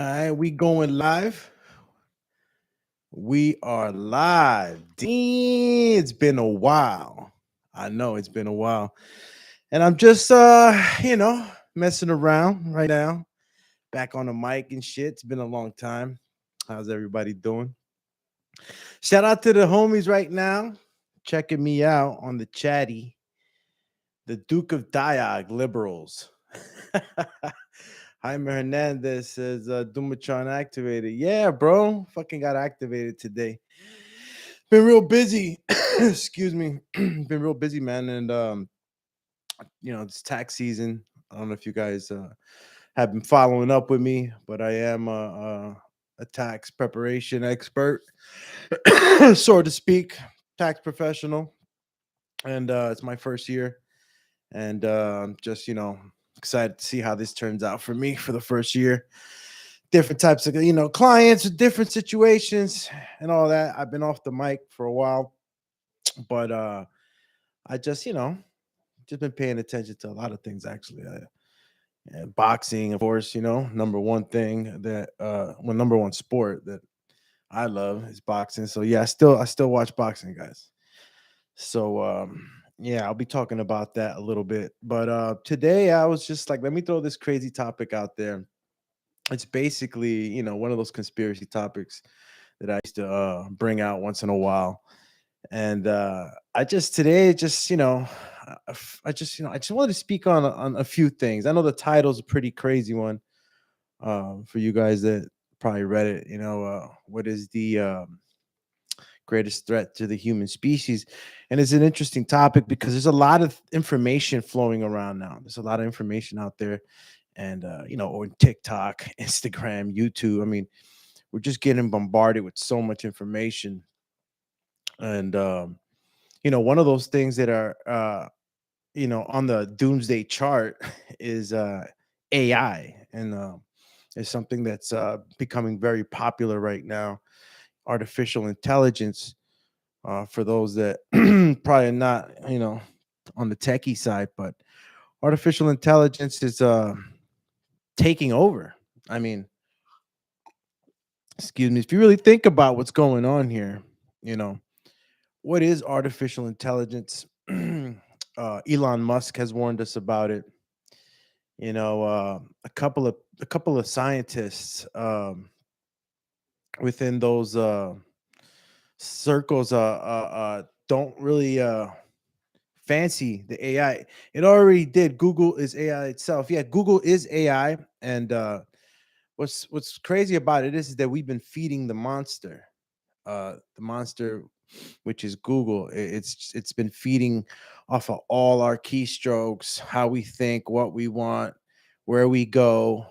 All right, we going live. We are live. Dean, it's been a while. I know it's been a while. And I'm just messing around right now. Back on the mic and shit. It's been a long time. How's everybody doing? Shout out to the homies right now checking me out on the chatty. The Duke of Diag liberals. Jaime Hernandez says Dumatron activated. Yeah, bro. Fucking got activated today. Been real busy. Excuse me. Been real busy, man. And it's tax season. I don't know if you guys have been following up with me, but I am a tax preparation expert, so to speak, tax professional. And it's my first year. And I'm just, excited to see how this turns out for me for the first year. Different types of, clients with different situations and all that. I've been off the mic for a while, but I just been paying attention to a lot of things actually. And boxing, of course, number one thing that number one sport that I love is boxing. So yeah, I still watch boxing, guys. So yeah, I'll be talking about that a little bit. But today I was just like, let me throw this crazy topic out there. It's basically, one of those conspiracy topics that I used to bring out once in a while. And I just today just, I just wanted to speak on a few things. I know the title's a pretty crazy one for you guys that probably read it. What is the greatest threat to the human species? And it's an interesting topic because there's a lot of information flowing around now. There's a lot of information out there, and on TikTok, Instagram, YouTube. I mean, we're just getting bombarded with so much information, and one of those things that are on the doomsday chart is AI, and is something that's becoming very popular right now. Artificial intelligence, for those that probably not, on the techie side, but artificial intelligence is taking over. I mean, excuse me, if you really think about what's going on here, you know, what is artificial intelligence? Elon Musk has warned us about it. A couple of scientists within those circles don't really fancy the AI. It already did. Google is AI itself. Yeah, Google is AI, and what's crazy about it is that we've been feeding the monster, which is Google. It's been feeding off of all our keystrokes, how we think, what we want, where we go,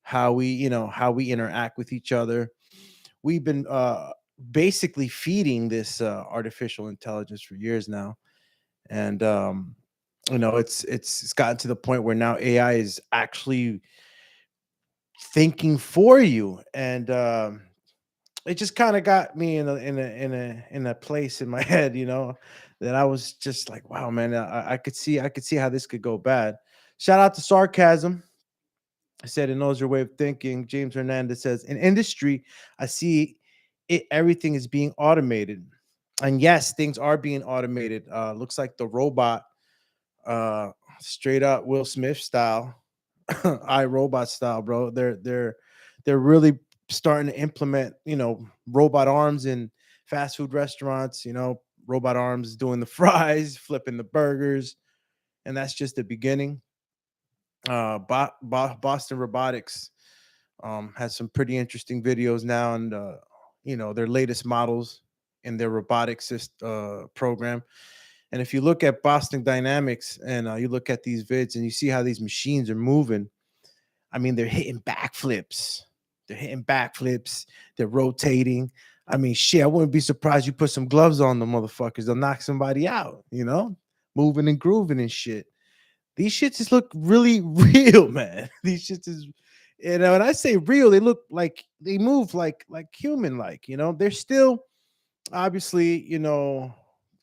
how we interact with each other. We've been basically feeding this artificial intelligence for years now, and it's gotten to the point where now AI is actually thinking for you, and it just kind of got me in a place in my head, that I was just like, wow, man, I could see how this could go bad. Shout out to sarcasm. I said it knows your way of thinking. James Hernandez says, in industry, I see it. Everything is being automated, and yes, things are being automated. Looks like the robot, uh, straight up Will Smith style, I robot style, bro. They're really starting to implement, robot arms in fast food restaurants. Robot arms doing the fries, flipping the burgers, and that's just the beginning. Boston Robotics has some pretty interesting videos now, and their latest models in their robotics program. And if you look at Boston Dynamics and you look at these vids and you see how these machines are moving, I mean, they're hitting backflips. They're hitting backflips. They're rotating. I mean, shit, I wouldn't be surprised you put some gloves on the motherfuckers. They'll knock somebody out, moving and grooving and shit. These shits just look really real, man. These shits is, when I say real, they look like they move like human, like, they're still obviously,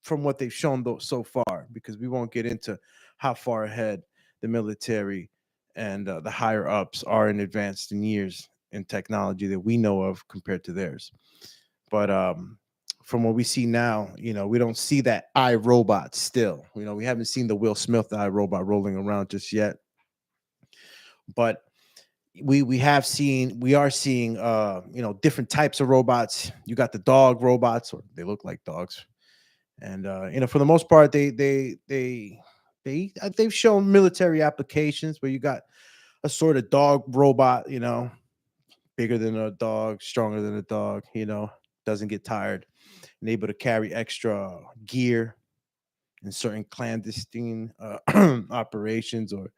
from what they've shown though so far, because we won't get into how far ahead the military and the higher ups are in advanced in years. in technology that we know of compared to theirs. But from what we see now, we don't see that iRobot still. We haven't seen the Will Smith iRobot rolling around just yet. But we are seeing different types of robots. You got the dog robots, or they look like dogs. And for the most part, they've shown military applications where you got a sort of dog robot, bigger than a dog, stronger than a dog, doesn't get tired, and able to carry extra gear in certain clandestine operations, or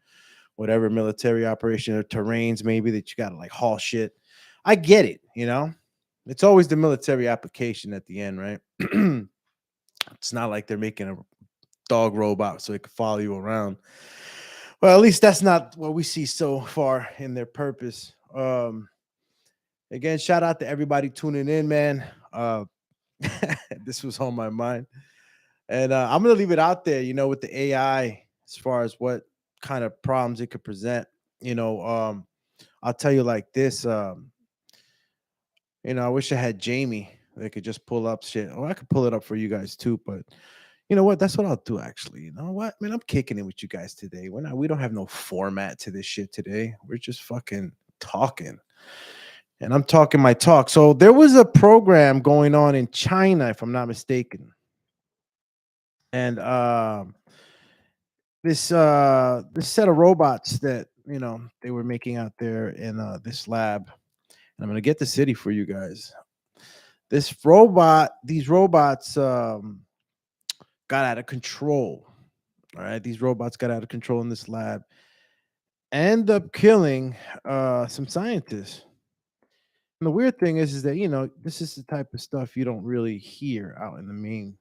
whatever military operation, or terrains maybe that you got to like haul shit. I get it, it's always the military application at the end, right? It's not like they're making a dog robot so it can follow you around. Well, at least that's not what we see so far in their purpose. Again, shout out to everybody tuning in, man. This was on my mind, and I'm gonna leave it out there, with the AI, as far as what kind of problems it could present. I'll tell you like this. I wish I had Jamie that could just pull up shit. Or I could pull it up for you guys too, but you know what? That's what I'll do actually. You know what? Man, I'm kicking it with you guys today. We don't have no format to this shit today. We're just fucking talking. And I'm talking my talk. So there was a program going on in China, if I'm not mistaken. And this set of robots that, they were making out there in this lab. And I'm gonna get the city for you guys. These robots got out of control. All right, these robots got out of control in this lab, end up killing some scientists. And the weird thing is that this is the type of stuff you don't really hear out in the main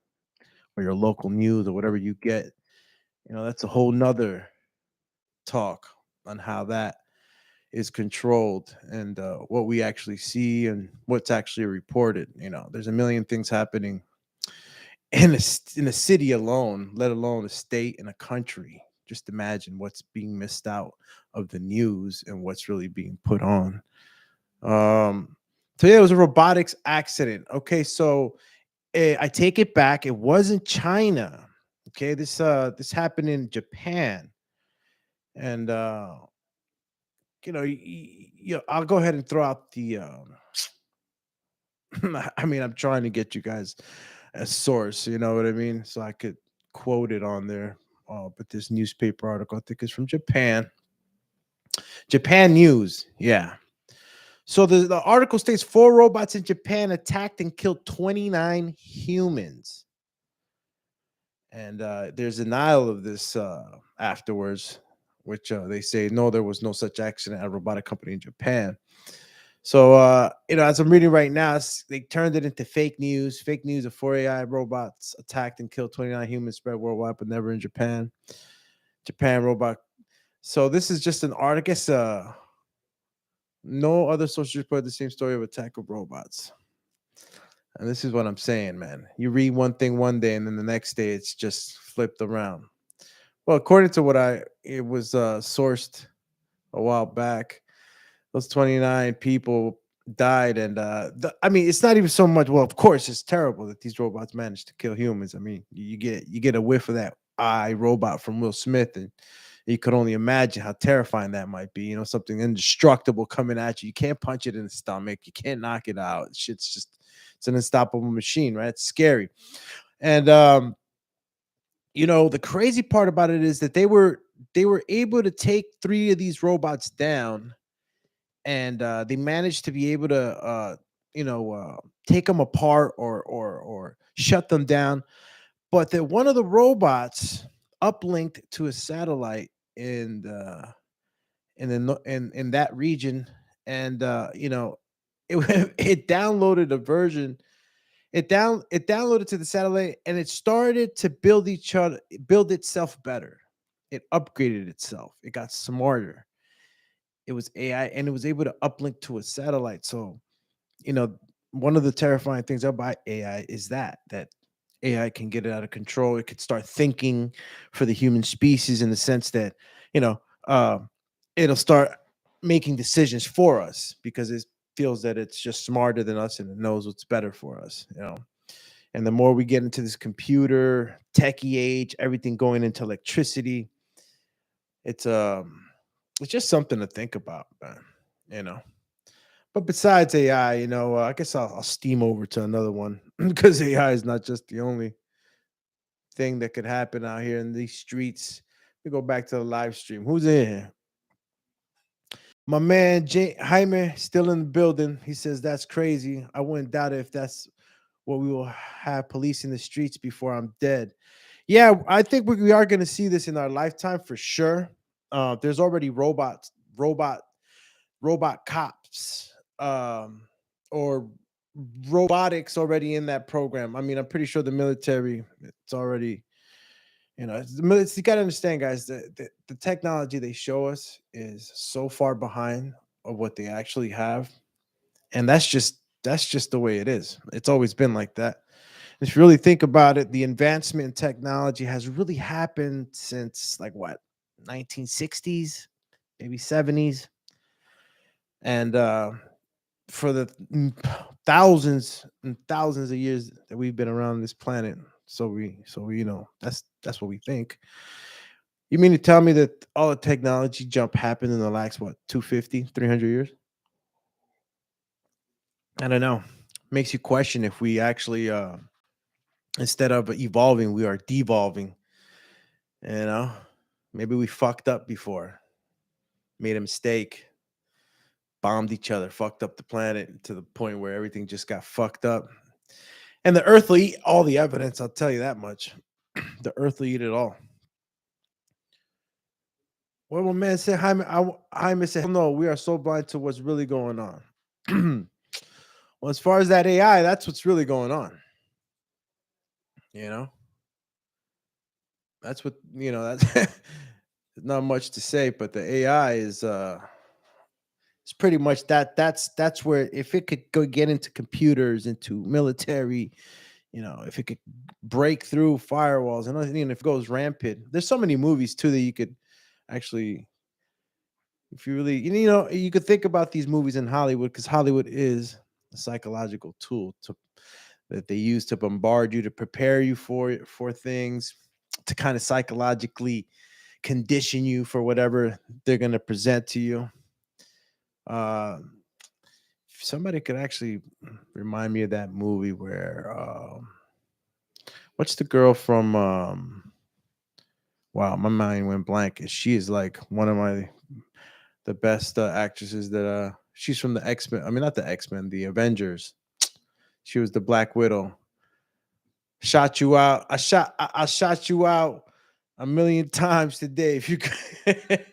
or your local news or whatever you get. That's a whole nother talk on how that is controlled, and what we actually see and what's actually reported. There's a million things happening in a city alone, let alone a state and a country. Just imagine what's being missed out of the news and what's really being put on. So yeah, it was a robotics accident. Okay, so I take it back. It wasn't China. Okay, this happened in Japan, and I'll go ahead and throw out the. I mean, I'm trying to get you guys a source. You know what I mean, so I could quote it on there. But this newspaper article, I think, is from Japan. Japan News, yeah. So the article states 4 robots in Japan attacked and killed 29 humans. And there's denial of this afterwards, which they say, no, there was no such accident at a robotic company in Japan. So, as I'm reading right now, they turned it into fake news. Fake news of 4 AI robots attacked and killed 29 humans, spread worldwide, but never in Japan. Japan robot. So this is just an article. I guess no other sources report the same story of attack of robots. And this is what I'm saying, man. You read one thing one day, and then the next day it's just flipped around. Well, according to what it was sourced a while back, those 29 people died, and I mean, it's not even so much. Well, of course, it's terrible that these robots managed to kill humans. I mean, you get a whiff of that robot from Will Smith, and you could only imagine how terrifying that might be. Something indestructible coming at you. You can't punch it in the stomach. You can't knock it out. It's an unstoppable machine, right? It's scary. And the crazy part about it is that they were able to take 3 of these robots down, and they managed to be able to take them apart, or shut them down. But that one of the robots uplinked to a satellite in that region, and it it downloaded a version. It downloaded to the satellite, and it started to build itself better. It upgraded itself. It got smarter. It was AI, and it was able to uplink to a satellite. So, you know, one of the terrifying things about AI is that AI can get it out of control. It could start thinking for the human species, in the sense that, you know, uh, it'll start. making decisions for us because it feels that it's just smarter than us and it knows what's better for us, you know. And the more we get into this computer techie age, everything going into electricity, it's um it's just something to think about, man, you know. But besides AI, I guess I'll steam over to another one because AI is not just the only thing that could happen out here in these streets. We go back to the live stream. Who's in here? My man Jaime still in the building. He says that's crazy. I wouldn't doubt it if that's what we will have police in the streets before I'm dead. Yeah, I think we are going to see this in our lifetime for sure. There's already robot cops, or robotics already in that program. I mean, I'm pretty sure the military, it's already, you got to understand, guys, the technology they show us is so far behind of what they actually have. And that's just the way it is. It's always been like that. If you really think about it, the advancement in technology has really happened since like what, 1960s, maybe 70s. And for the thousands and thousands of years that we've been around this planet, so we that's what we think. You mean to tell me that all the technology jump happened in the last what, 250, 300 years? I don't know. Makes you question if we actually instead of evolving, we are devolving, you know? Maybe we fucked up before, made a mistake, bombed each other, fucked up the planet to the point where everything just got fucked up. And the earth will eat all the evidence, I'll tell you that much. The earth will eat it all. Well, my man said, Jaime said, no, we are so blind to what's really going on. Well, as far as that AI, that's what's really going on. You know, that's what, that's not much to say, but the AI is, it's pretty much that's where if it could go get into computers, into military, if it could break through firewalls, and if it goes rampant. There's so many movies too that you could actually, if you really, you could think about these movies in Hollywood because Hollywood is a psychological tool that they use to bombard you, to prepare you for things, to kind of psychologically condition you for whatever they're going to present to you. Uh, if somebody could actually remind me of that movie where, what's the girl from? Wow, my mind went blank. She is like one of the best actresses that she's from the X-Men. I mean, not the X-Men, the Avengers. She was the Black Widow. Shot you out. I shot you out a million times today. If you could.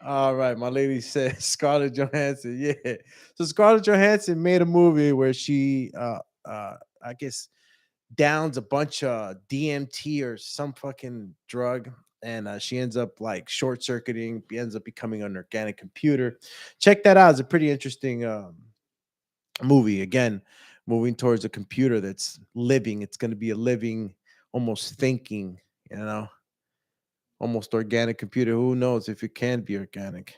All right, my lady said Scarlett Johansson. Yeah. So Scarlett Johansson made a movie where she I guess downs a bunch of DMT or some fucking drug, and she ends up like short circuiting, ends up becoming an organic computer. Check that out. It's a pretty interesting movie. Again, moving towards a computer that's living. It's going to be a living, almost thinking, you know, almost organic computer. Who knows if it can be organic?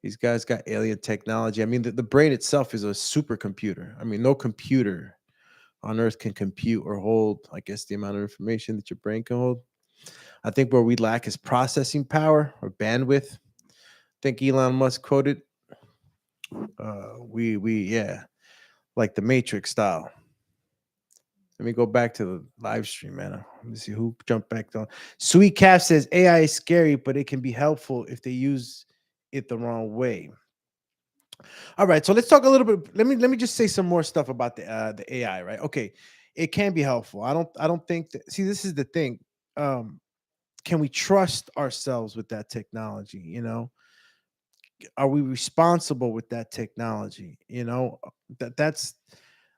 These guys got alien technology. I mean, the brain itself is a supercomputer. I mean, no computer on Earth can compute or hold, I guess, the amount of information that your brain can hold. I think where we lack is processing power or bandwidth. I think Elon Musk quoted, yeah, like the Matrix style. Let me go back to the live stream, man. Let me see who jumped back on. Sweet Calf says AI is scary, but it can be helpful if they use it the wrong way. All right, so let's talk a little bit. Let me just say some more stuff about the AI, right? Okay, it can be helpful. I don't think that. See, this is the thing. Um, can we trust ourselves with that technology? Are we responsible with that technology?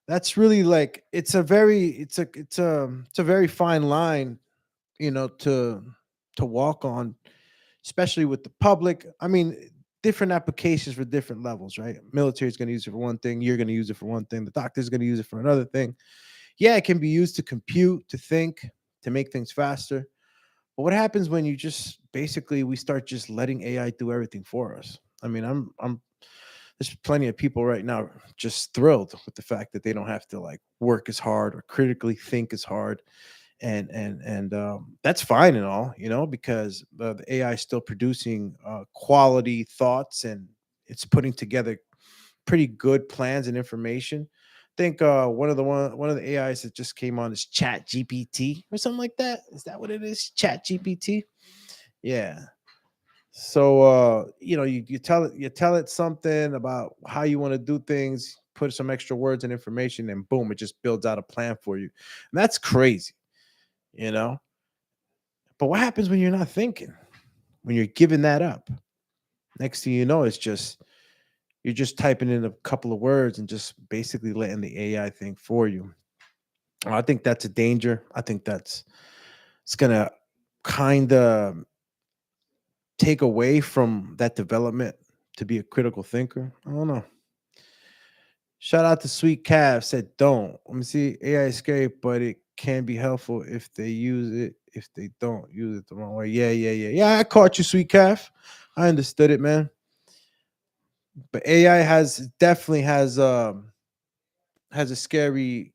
That's really like it's a very fine line, to walk on, especially with the public. I mean, different applications for different levels, right? Military is going to use it for one thing, you're going to use it for one thing, the doctor's going to use it for another thing. Yeah, it can be used to compute, to think, to make things faster. But what happens when you just basically we start just letting AI do everything for us? I mean, I'm there's plenty of people right now just thrilled with the fact that they don't have to like work as hard or critically think as hard, and that's fine and all, because the AI is still producing quality thoughts, and it's putting together pretty good plans and information. I think one of the AIs that just came on is Chat GPT or something like that. Is that what it is? Chat GPT? Yeah. So you tell it something about how you want to do things, put some extra words and information, and boom, it just builds out a plan for you. And that's crazy, you know. But what happens when you're not thinking? When you're giving that up? Next thing you know, you're just typing in a couple of words and just basically letting the AI think for you. I think that's a danger. I think it's gonna kind of take away from that development to be a critical thinker. I don't know. Shout out to Sweet Calf said, "Don't." Let me see. AI is scary, but it can be helpful if they use it. If they don't use it the wrong way, yeah, yeah, yeah, yeah. I caught you, Sweet Calf. I understood it, man. But AI has definitely has a scary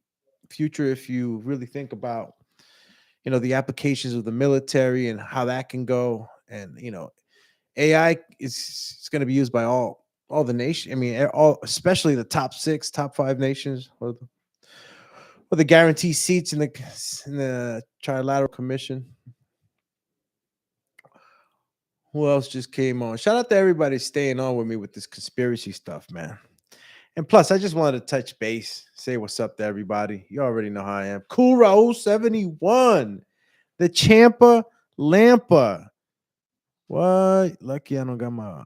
future if you really think about the applications of the military and how that can go. And AI is going to be used by all the nation. I mean, all, especially the top six, top five nations, or the guarantee seats in the Trilateral Commission. Who else just came on? Shout out to everybody staying on with me with this conspiracy stuff, man. And plus, I just wanted to touch base, say what's up to everybody. You already know how I am. Cool Raul 71, the Champa Lampa. What? Lucky I don't got my.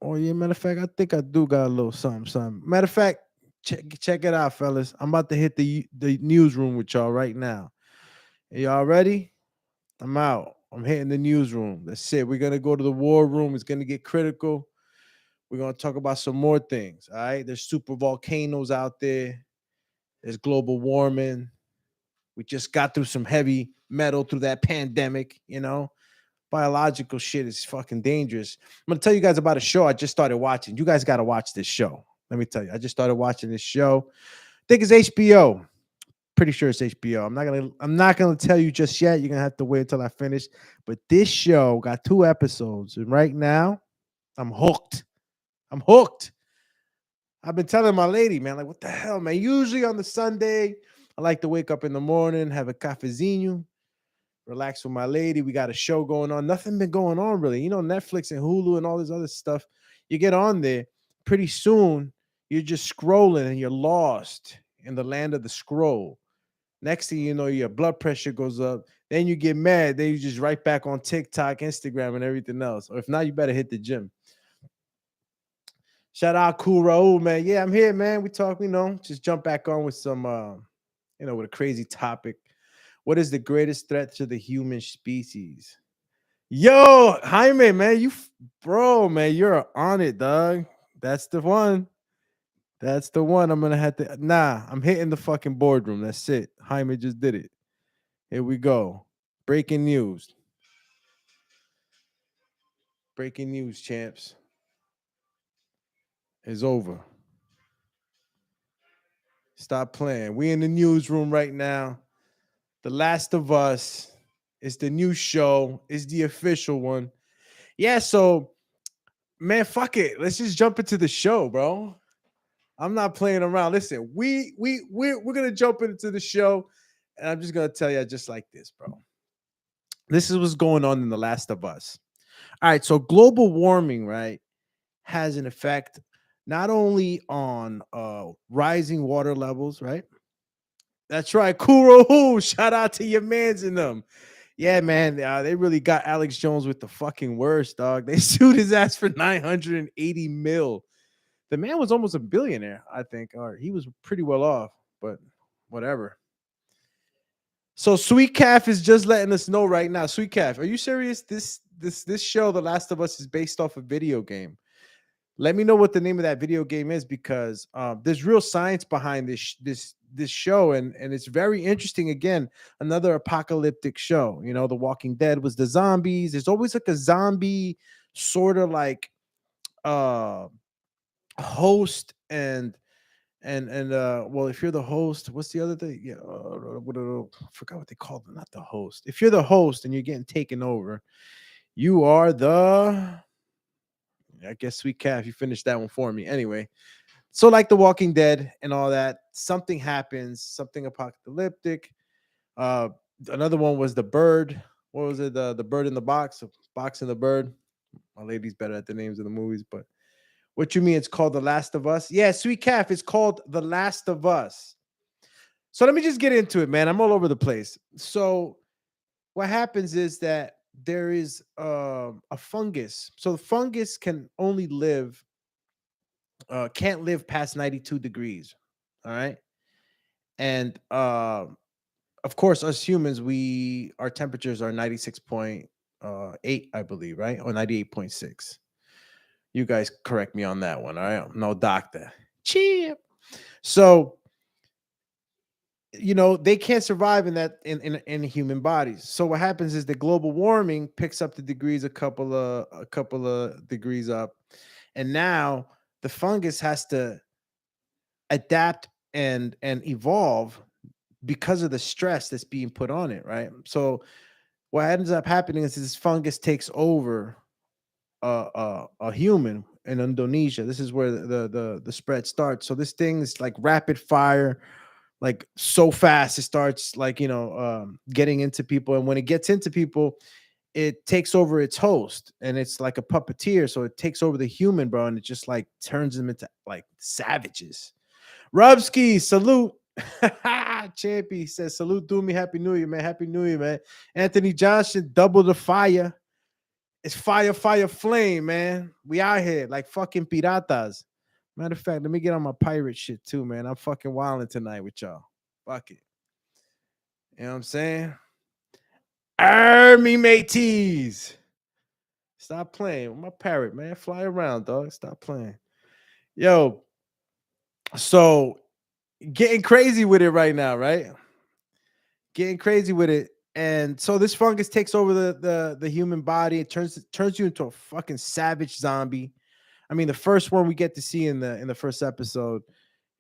Oh yeah, matter of fact, I think I do got a little something, something. Matter of fact, check it out, fellas. I'm about to hit the newsroom with y'all right now. Y'all ready? I'm out. I'm hitting the newsroom. That's it. We're gonna go to the war room. It's gonna get critical. We're gonna talk about some more things. All right. There's super volcanoes out there. There's global warming. We just got through some heavy metal through that pandemic. Biological shit is fucking dangerous. I'm gonna tell you guys about a show I just started watching. You guys gotta watch this show. Let me tell you, I just started watching this show. I think it's HBO. Pretty sure it's HBO. I'm not gonna tell you just yet. You're gonna have to wait until I finish. But this show got 2 episodes, and right now I'm hooked. I'm hooked. I've been telling my lady, man, like, what the hell, man? Usually on the Sunday, I like to wake up in the morning, have a cafezinho, relax with my lady. We got a show going on. Nothing been going on really. Netflix and Hulu and all this other stuff. You get on there, pretty soon you're just scrolling and you're lost in the land of the scroll. Next thing you know, your blood pressure goes up. Then you get mad. Then you just right back on TikTok, Instagram, and everything else. Or if not, you better hit the gym. Shout out Cool Raul, man. Yeah, I'm here, man. We talk, just jump back on with some with a crazy topic. What is the greatest threat to the human species? Yo, Jaime, man, bro, man, you're on it, dog. That's the one. That's the one. I'm gonna have to. Nah, I'm hitting the fucking boardroom. That's it. Jaime just did it. Here we go. Breaking news. Breaking news, champs. Is over. Stop playing. We in the newsroom right now. The Last of Us is the new show. Is the official one. Yeah. So, man, fuck it. Let's just jump into the show, bro. I'm not playing around. Listen, we're gonna jump into the show, and I'm just gonna tell you just like this, bro. This is what's going on in The Last of Us. All right, so global warming, right, has an effect not only on rising water levels, right? That's right, Kuro. Shout out to your mans in them. Yeah, man, they really got Alex Jones with the fucking worst, dog. They sued his ass for 980 mil. The man was almost a billionaire, I think, or he was pretty well off, but whatever. So Sweet Calf is just letting us know right now. Sweet Calf, are you serious? This show, The Last of Us, is based off a video game. Let me know what the name of that video game is, because there's real science behind this show, and it's very interesting. Again, another apocalyptic show. The Walking Dead was the zombies. There's always like a zombie sort of like uh host and well, if you're the host, what's the other thing? Yeah, I forgot what they called them. Not the host. If you're the host and you're getting taken over, you are the, I guess, Sweet Calf. You finished that one for me anyway. So like the Walking Dead and all that, something happens, something apocalyptic. uh Another one was the bird. What was it? The bird in the box, box in the bird. My lady's better at the names of the movies. But what you mean it's called The Last of Us? Yeah, Sweet Calf, it's called The Last of Us. So let me just get into it, man. I'm all over the place. So what happens is that there is a fungus. So the fungus can only live, can't live past 92 degrees. All right. And of course, us humans, our temperatures are 96.8, I believe, right? Or 98.6. You guys correct me on that one. All right. I'm no doctor. Cheap. So they can't survive in that in human bodies. So what happens is the global warming picks up the degrees a couple of degrees up, and now the fungus has to adapt and evolve because of the stress that's being put on it, right? So what ends up happening is this fungus takes over a human in Indonesia. This is where the spread starts. So this thing is like rapid fire, like so fast. It starts like getting into people, and when it gets into people, it takes over its host, and it's like a puppeteer. So it takes over the human, bro, and it just like turns them into like savages. Rubsky, salute. Champy says, salute, do me. Happy New Year, man. Happy New Year, man. Anthony Johnson, double the fire. It's fire, fire, flame, man. We out here like fucking piratas. Matter of fact, let me get on my pirate shit too, man. I'm fucking wilding tonight with y'all. Fuck it. You know what I'm saying? Army mateys. Stop playing with my parrot, man. Fly around, dog. Stop playing. Yo, so getting crazy with it right now, right? Getting crazy with it. And so this fungus takes over the human body. It turns you into a fucking savage zombie. I mean, the first one we get to see in the first episode,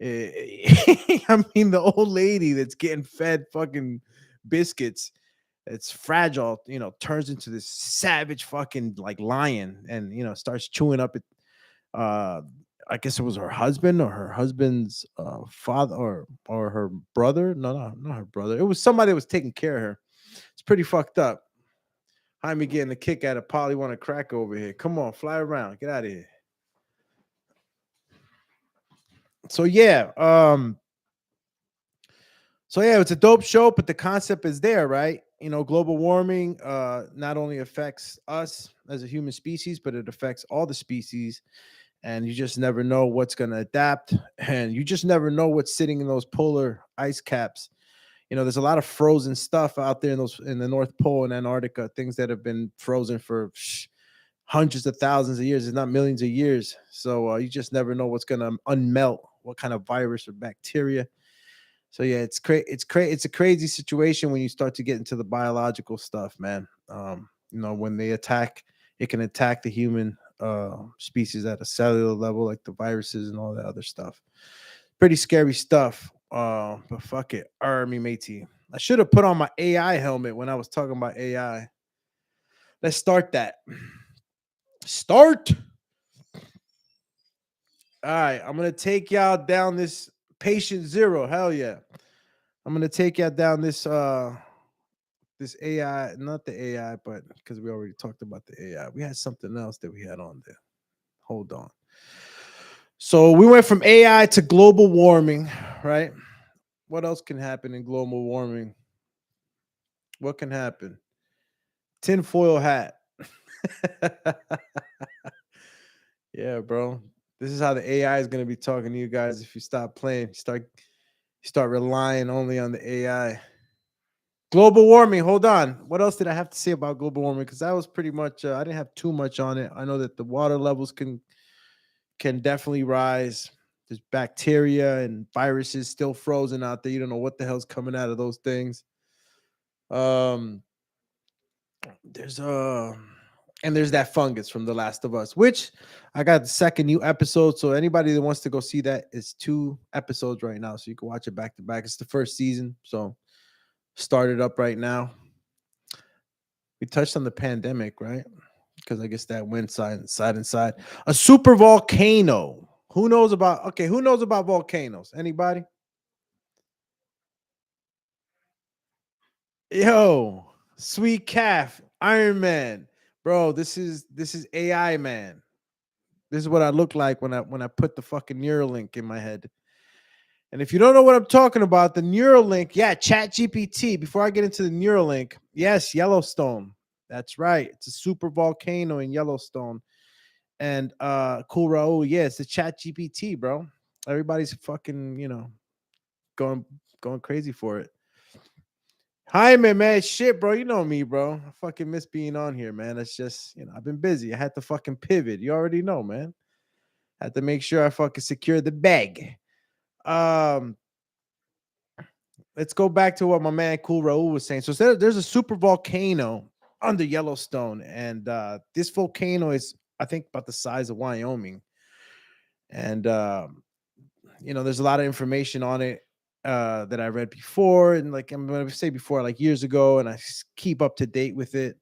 I mean, the old lady that's getting fed fucking biscuits, it's fragile, turns into this savage fucking like lion, and starts chewing up it. Uh, I guess it was her husband or her husband's father or her brother. No, no, not her brother. It was somebody that was taking care of her. It's pretty fucked up. Jaime getting a kick out of Polly want to crack over here. Come on, fly around, get out of here. So yeah, it's a dope show, but the concept is there, right? Global warming not only affects us as a human species, but it affects all the species, and you just never know what's going to adapt, and you just never know what's sitting in those polar ice caps. There's a lot of frozen stuff out there in the North Pole and Antarctica, things that have been frozen for hundreds of thousands of years, if not millions of years. So you just never know what's going to unmelt, what kind of virus or bacteria. So yeah, it's a crazy situation when you start to get into the biological stuff, man. When they attack, it can attack the human species at a cellular level, like the viruses and all that other stuff. Pretty scary stuff. But fuck it, army matey. I should have put on my AI helmet when I was talking about AI. Let's start that. Start. All right, I'm gonna take y'all down this patient zero. Hell yeah. I'm gonna take y'all down this AI, not the AI, but because we already talked about the AI. We had something else that we had on there. Hold on. So we went from AI to global warming, right? What else can happen in global warming? What can happen? Tinfoil hat. Yeah, bro. This is how the AI is going to be talking to you guys if you stop playing. Start relying only on the AI. Global warming. Hold on. What else did I have to say about global warming? Because that was pretty much. I didn't have too much on it. I know that the water levels can definitely rise. There's bacteria and viruses still frozen out there. You don't know what the hell's coming out of those things. Um, there's and there's that fungus from The Last of Us, which I got the second new episode. So anybody that wants to go see that, it's 2 episodes right now, so you can watch it back to back. It's the first season, so start it up right now. We touched on the pandemic, right? Because I guess that went side and side. A super volcano. Who knows about? Okay, who knows about volcanoes? Anybody? Yo, Sweet Calf, Iron Man, bro. This is AI, man. This is what I look like when I put the fucking Neuralink in my head. And if you don't know what I'm talking about, the Neuralink, yeah, Chat GPT. Before I get into the Neuralink, yes, Yellowstone. That's right. It's a super volcano in Yellowstone. And Cool Raul, yeah, it's the Chat GPT, bro. Everybody's fucking, going going crazy for it. Hi, man. Shit, bro. You know me, bro. I fucking miss being on here, man. It's just, I've been busy. I had to fucking pivot. You already know, man. Had to make sure I fucking secure the bag. Um, let's go back to what my man Cool Raul was saying. So there's a super volcano under Yellowstone, and this volcano is, I think, about the size of Wyoming. And there's a lot of information on it that I read before, and like I'm gonna say before, like years ago, and I keep up to date with it.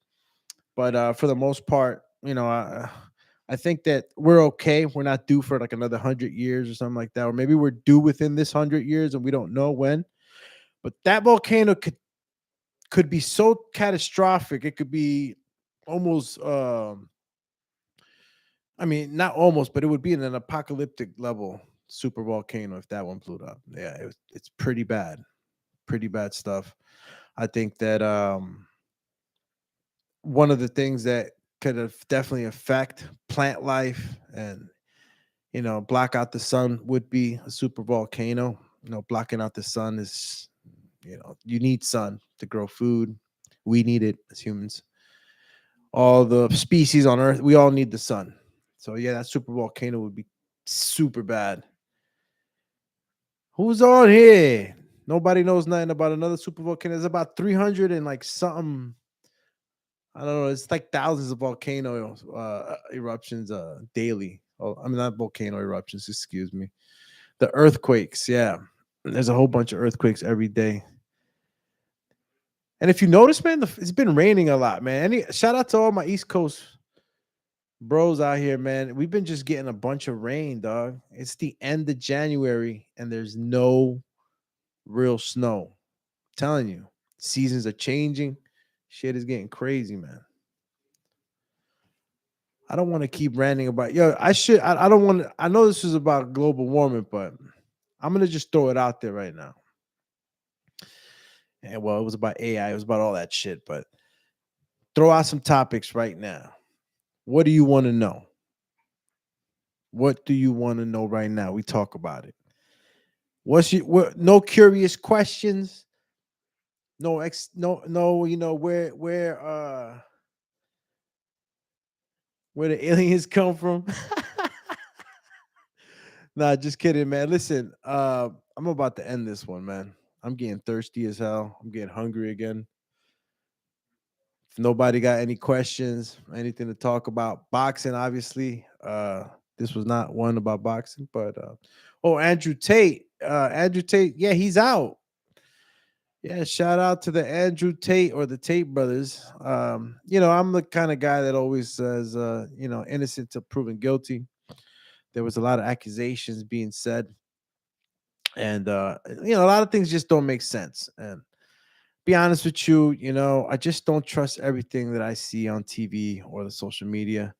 But for the most part, I think that we're okay. We're not due for like another 100 years or something like that, or maybe we're due within this 100 years, and we don't know when. But that volcano could be so catastrophic. It could be almost. I mean, not almost, but it would be in an apocalyptic level super volcano if that one blew up. Yeah, it's pretty bad stuff. I think that one of the things that could have definitely affect plant life and block out the sun would be a super volcano. Blocking out the sun is, you need sun to grow food. We need it as humans. All the species on Earth, we all need the sun. So yeah, that super volcano would be super bad. Who's on here? Nobody knows nothing about another super volcano. There's about 300 and like something. I don't know. It's like thousands of volcano eruptions daily. Oh, I mean, not volcano eruptions. Excuse me. The earthquakes. Yeah, there's a whole bunch of earthquakes every day. And if you notice, man, it's been raining a lot, man. Shout out to all my East Coast bros out here, man. We've been just getting a bunch of rain, dog. It's the end of January, and there's no real snow. I'm telling you, seasons are changing. Shit is getting crazy, man. I don't want to keep ranting about yo. I should. I don't want to. I know this is about global warming, but I'm gonna just throw it out there right now. And well, it was about AI. It was about all that shit. But throw out some topics right now. What do you want to know? What do you want to know right now? We talk about it. What's your what? No curious questions. No. Where the aliens come from. Nah, just kidding, man. Listen, I'm about to end this one, man. I'm getting thirsty as hell. I'm getting hungry again. If nobody got any questions, anything to talk about, boxing, obviously. This was not one about boxing, but oh, Andrew Tate. Andrew Tate, yeah, he's out. Yeah, shout out to the Andrew Tate or the Tate brothers. I'm the kind of guy that always says, innocent till proven guilty. There was a lot of accusations being said, and a lot of things just don't make sense. And be honest with you, I just don't trust everything that I see on TV or the social media.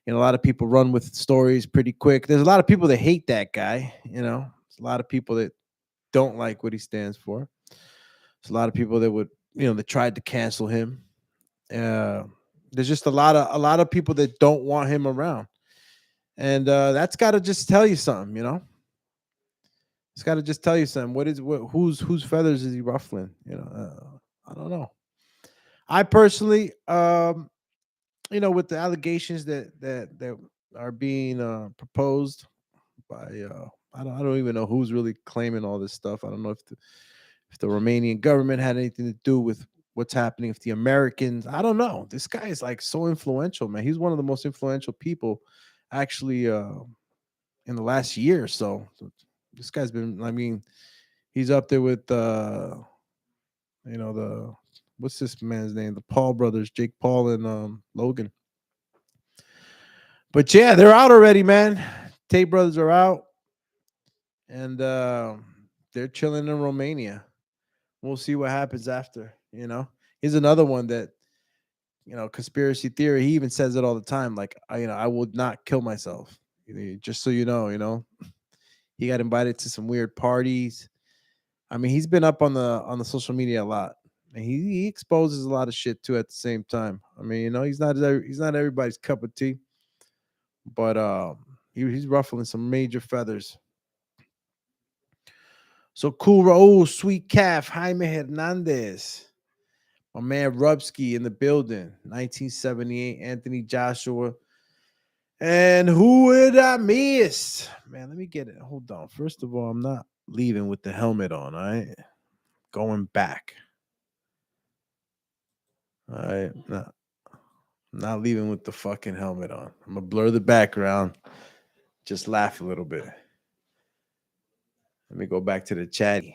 A lot of people run with stories pretty quick. There's a lot of people that hate that guy. There's a lot of people that don't like what he stands for. There's a lot of people that would, that tried to cancel him. Uh, there's just a lot of people that don't want him around, and that's got to just tell you something. It's got to just tell you something. Whose feathers is he ruffling? I don't know. I personally, with the allegations that are being proposed, by I don't even know who's really claiming all this stuff. I don't know if the Romanian government had anything to do with what's happening. If the Americans, I don't know. This guy is like so influential, man. He's one of the most influential people, actually, in the last year or so. So this guy's been. I mean, he's up there with the what's this man's name? The Paul brothers, Jake Paul and Logan. But yeah, they're out already, man. Tate brothers are out, and they're chilling in Romania. We'll see what happens after. Here's another one that conspiracy theory. He even says it all the time. Like, I would not kill myself. Just so he got invited to some weird parties. I mean, he's been up on the social media a lot, and he exposes a lot of shit too at the same time. I mean, he's not everybody's cup of tea, but he's ruffling some major feathers. So cool, Raul, sweet calf, Jaime Hernandez, my man Rubsky in the building, 1978, Anthony Joshua. And who would I miss? Man, let me get it. Hold on. First of all, I'm not leaving with the helmet on, all right? Going back. All right. Not leaving with the fucking helmet on. I'm going to blur the background. Just laugh a little bit. Let me go back to the chat.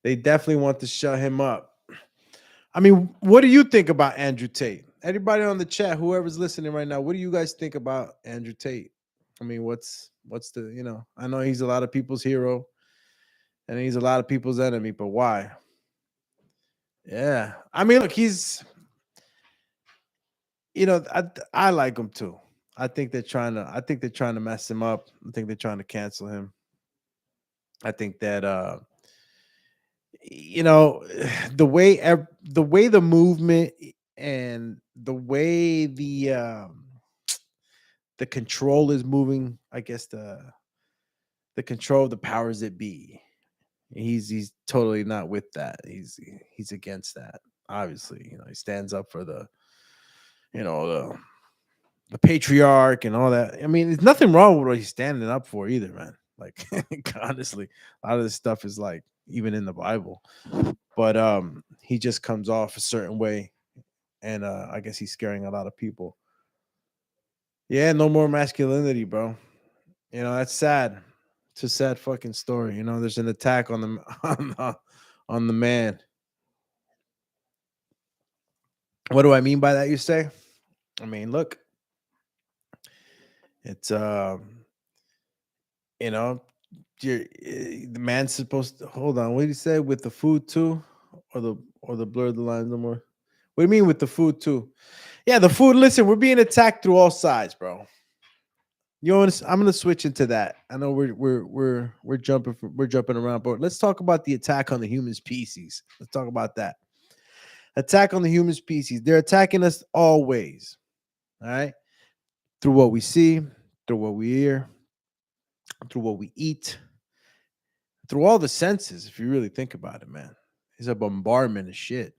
They definitely want to shut him up. I mean, what do you think about Andrew Tate? Everybody on the chat, whoever's listening right now, what do you guys think about Andrew Tate? I mean, what's the, I know he's a lot of people's hero and he's a lot of people's enemy, but why? Yeah. I mean, look, I like him too. I think they're trying to mess him up. I think they're trying to cancel him. I think that you know the way the movement and the way the control is moving, I guess the control of the powers that be. He's totally not with that. He's against that. Obviously, he stands up for you know the patriarch and all that. I mean, there's nothing wrong with what he's standing up for either, man. Like honestly, a lot of this stuff is like even in the Bible. But he just comes off a certain way, and I guess he's scaring a lot of people. Yeah, no more masculinity, bro. That's sad. It's a sad fucking story. There's an attack on the on the man. What do I mean by that? You say? I mean, look, it's you know, the man's supposed to hold on. What did he say with the food too, or the blur the lines no more? What do you mean with the food too? Yeah, the food. Listen, we're being attacked through all sides, bro. I'm gonna switch into that. I know we're jumping around, but let's talk about the attack on the human species. Let's talk about that attack on the human species. They're attacking us always. All right, through what we see, through what we hear, through what we eat, through all the senses. If you really think about it, man, it's a bombardment of shit.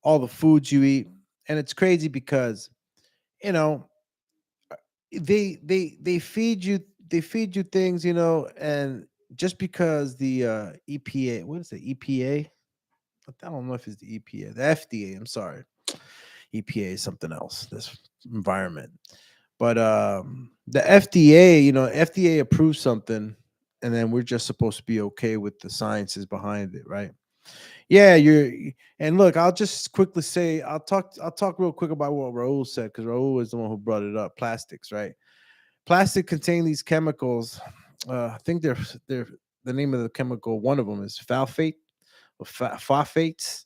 All the foods you eat, and it's crazy because you know they feed you things, and just because the EPA, what is the EPA? I don't know if it's the EPA, the FDA. I'm sorry, EPA is something else. This environment, but the FDA, FDA approves something, and then we're just supposed to be okay with the sciences behind it, right? Yeah, and look, I'll just quickly say I'll talk real quick about what Raul said because Raul is the one who brought it up. Plastics, right? Plastic contain these chemicals. I think they're the name of the chemical. One of them is phthalate or phosphates.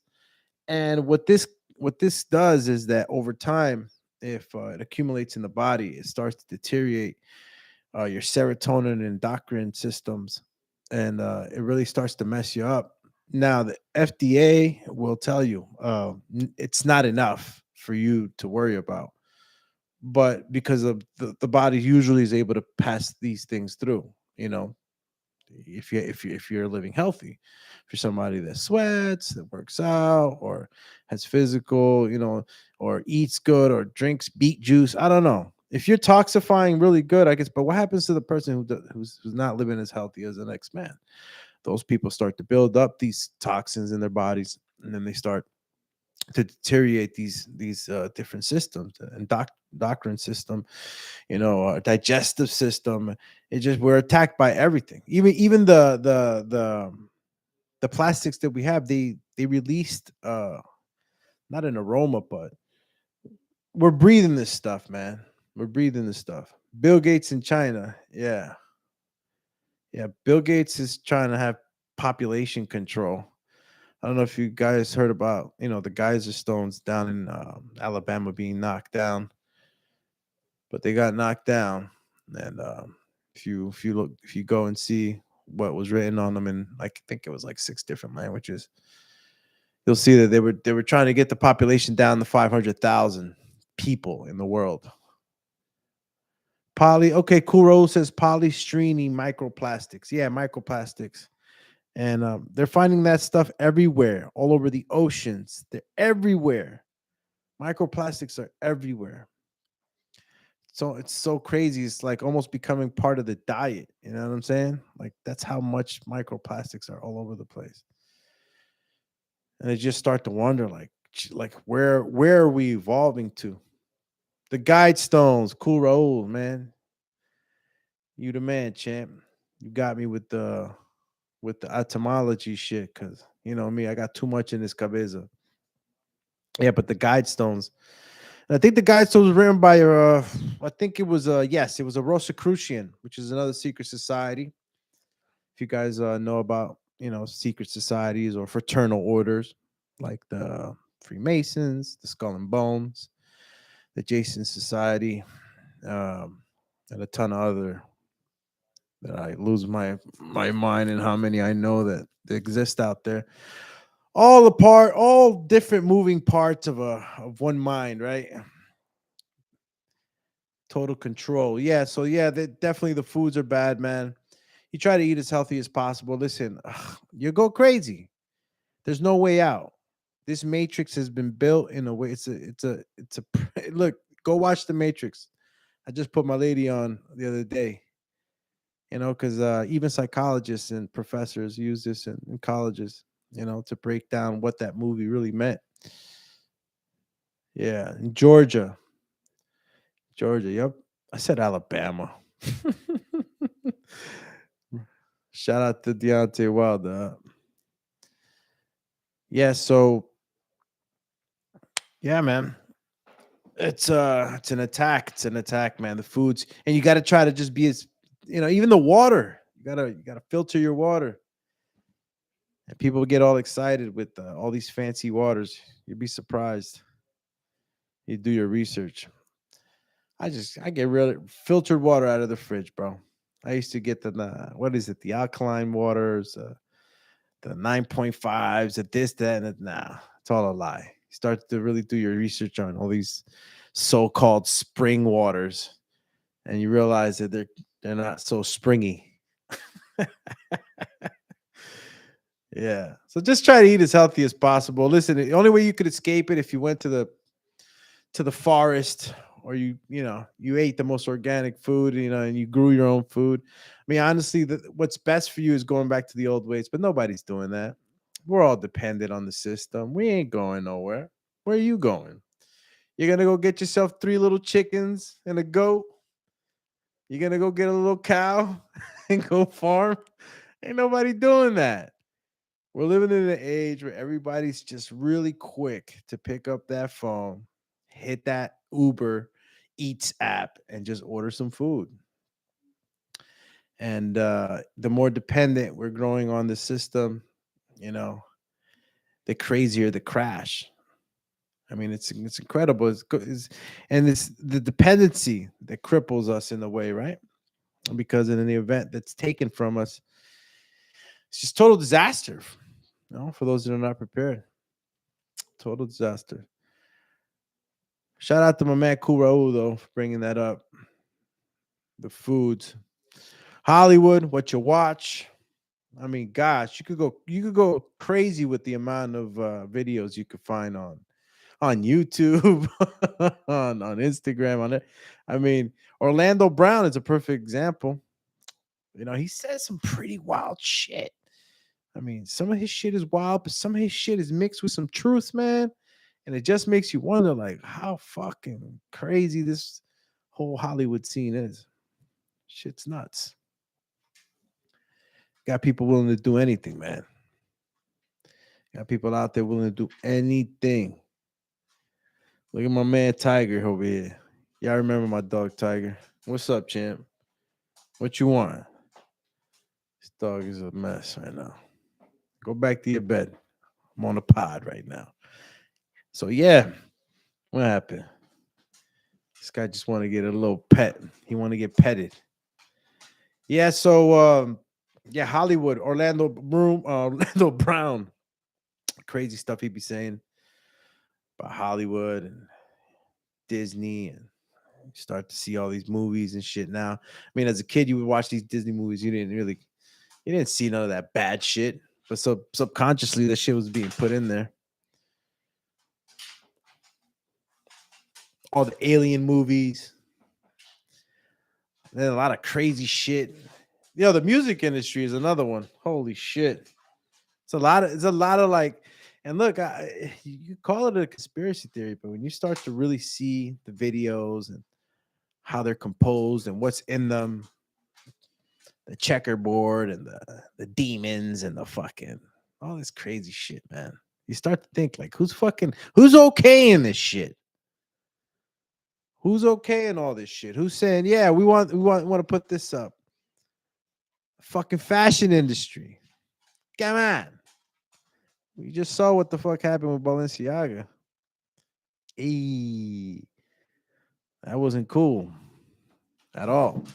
And what this does is that over time, if it accumulates in the body, it starts to deteriorate your serotonin and endocrine systems, and it really starts to mess you up. Now, the FDA will tell you it's not enough for you to worry about, but because of the body usually is able to pass these things through. You know, if you're living healthy, if you're somebody that sweats, that works out, or has physical, or eats good, or drinks beet juice, I don't know. If you're toxifying really good, I guess, but what happens to the person who's not living as healthy as the next man? Those people start to build up these toxins in their bodies, and then they start to deteriorate these different systems and doctrine system, digestive system. It just we're attacked by everything. Even the plastics that we have, they released not an aroma, but we're breathing this stuff, man. We're breathing this stuff. Bill Gates in China, yeah, yeah. Bill Gates is trying to have population control. I don't know if you guys heard about, the geyser stones down in Alabama being knocked down, but they got knocked down. And if you go and see what was written on them in, like, I think it was like 6 different languages, you'll see that they were trying to get the population down to 500,000 people in the world. Okay, cool. Rose says polystyrene microplastics. Yeah, microplastics. And they're finding that stuff everywhere, all over the oceans. They're everywhere. Microplastics are everywhere. So it's so crazy. It's like almost becoming part of the diet. You know what I'm saying? Like that's how much microplastics are all over the place. And they just start to wonder, like where are we evolving to? The guide stones, cool Raul, man. You the man, champ. You got me with the etymology shit, because you know me, I got too much in this cabeza. Yeah, but the guide stones. And I think the guide stones was written by I think it was yes, it was a Rosicrucian, which is another secret society. If you guys know about, secret societies or fraternal orders like the Freemasons, the Skull and Bones, the Jason Society, um, and a ton of other that I lose my mind and how many I know that exist out there. All different moving parts of one mind, right? Total control. Yeah, so yeah, definitely the foods are bad, man. You try to eat as healthy as possible. Listen, you go crazy. There's no way out. This matrix has been built in a way. It's a look. Go watch the Matrix. I just put my lady on the other day. Because even psychologists and professors use this in colleges. To break down what that movie really meant. Yeah, in Georgia. Georgia. Yep. I said Alabama. Shout out to Deontay Wilder. Yeah. So yeah, man. It's an attack. It's an attack, man. The foods, and you got to try to just be as, even the water. You gotta filter your water. And people get all excited with all these fancy waters. You'd be surprised. You do your research. I get real filtered water out of the fridge, bro. I used to get what is it? The alkaline waters, the 9.5s, the this, that, and nah. It's all a lie. Start to really do your research on all these so-called spring waters, and you realize that they're not so springy. Yeah. So just try to eat as healthy as possible. Listen, the only way you could escape it if you went to the forest, or you ate the most organic food, and you grew your own food. I mean, honestly, what's best for you is going back to the old ways, but nobody's doing that. We're all dependent on the system. We ain't going nowhere. Where are you going? You're gonna go get yourself 3 little chickens and a goat. You're gonna go get a little cow and go farm. Ain't nobody doing that. We're living in an age where everybody's just really quick to pick up that phone, hit that Uber Eats app, and just order some food. And the more dependent we're growing on the system, you know, the crazier the crash. I mean, it's incredible. And it's the dependency that cripples us in a way, right? Because in the event that's taken from us, it's just total disaster. For those that are not prepared, total disaster. Shout out to my man Cool Raul, though, for bringing that up. The foods, Hollywood, what you watch. I mean, gosh, you could go crazy with the amount of videos you could find on on YouTube, on Instagram, on it. I mean, Orlando Brown is a perfect example. You know, he says some pretty wild shit. I mean, some of his shit is wild, but some of his shit is mixed with some truth, man. And it just makes you wonder, like, how fucking crazy this whole Hollywood scene is. Shit's nuts. Got people willing to do anything, man. Got people out there willing to do anything. Look at my man Tiger over here. Y'all remember my dog Tiger? What's up, champ? What you want? This dog is a mess right now. Go back to your bed. I'm on a pod right now. So yeah, what happened? This guy just want to get a little pet. He want to get petted. Yeah, so yeah, Hollywood, Orlando Brown. Crazy stuff he be saying about Hollywood and Disney, and you start to see all these movies and shit now. I mean, as a kid, you would watch these Disney movies, you didn't see none of that bad shit. But subconsciously that shit was being put in there. All the alien movies. And then a lot of crazy shit. You know, the music industry is another one. Holy shit. It's a lot of like, and look, you call it a conspiracy theory, but when you start to really see the videos and how they're composed and what's in them, the checkerboard and the demons and the fucking all this crazy shit, man. You start to think like, who's okay in this shit? Who's okay in all this shit? Who's saying, yeah, we want to put this up? Fucking fashion industry. Come on. We just saw what the fuck happened with Balenciaga. Eee, that wasn't cool at all.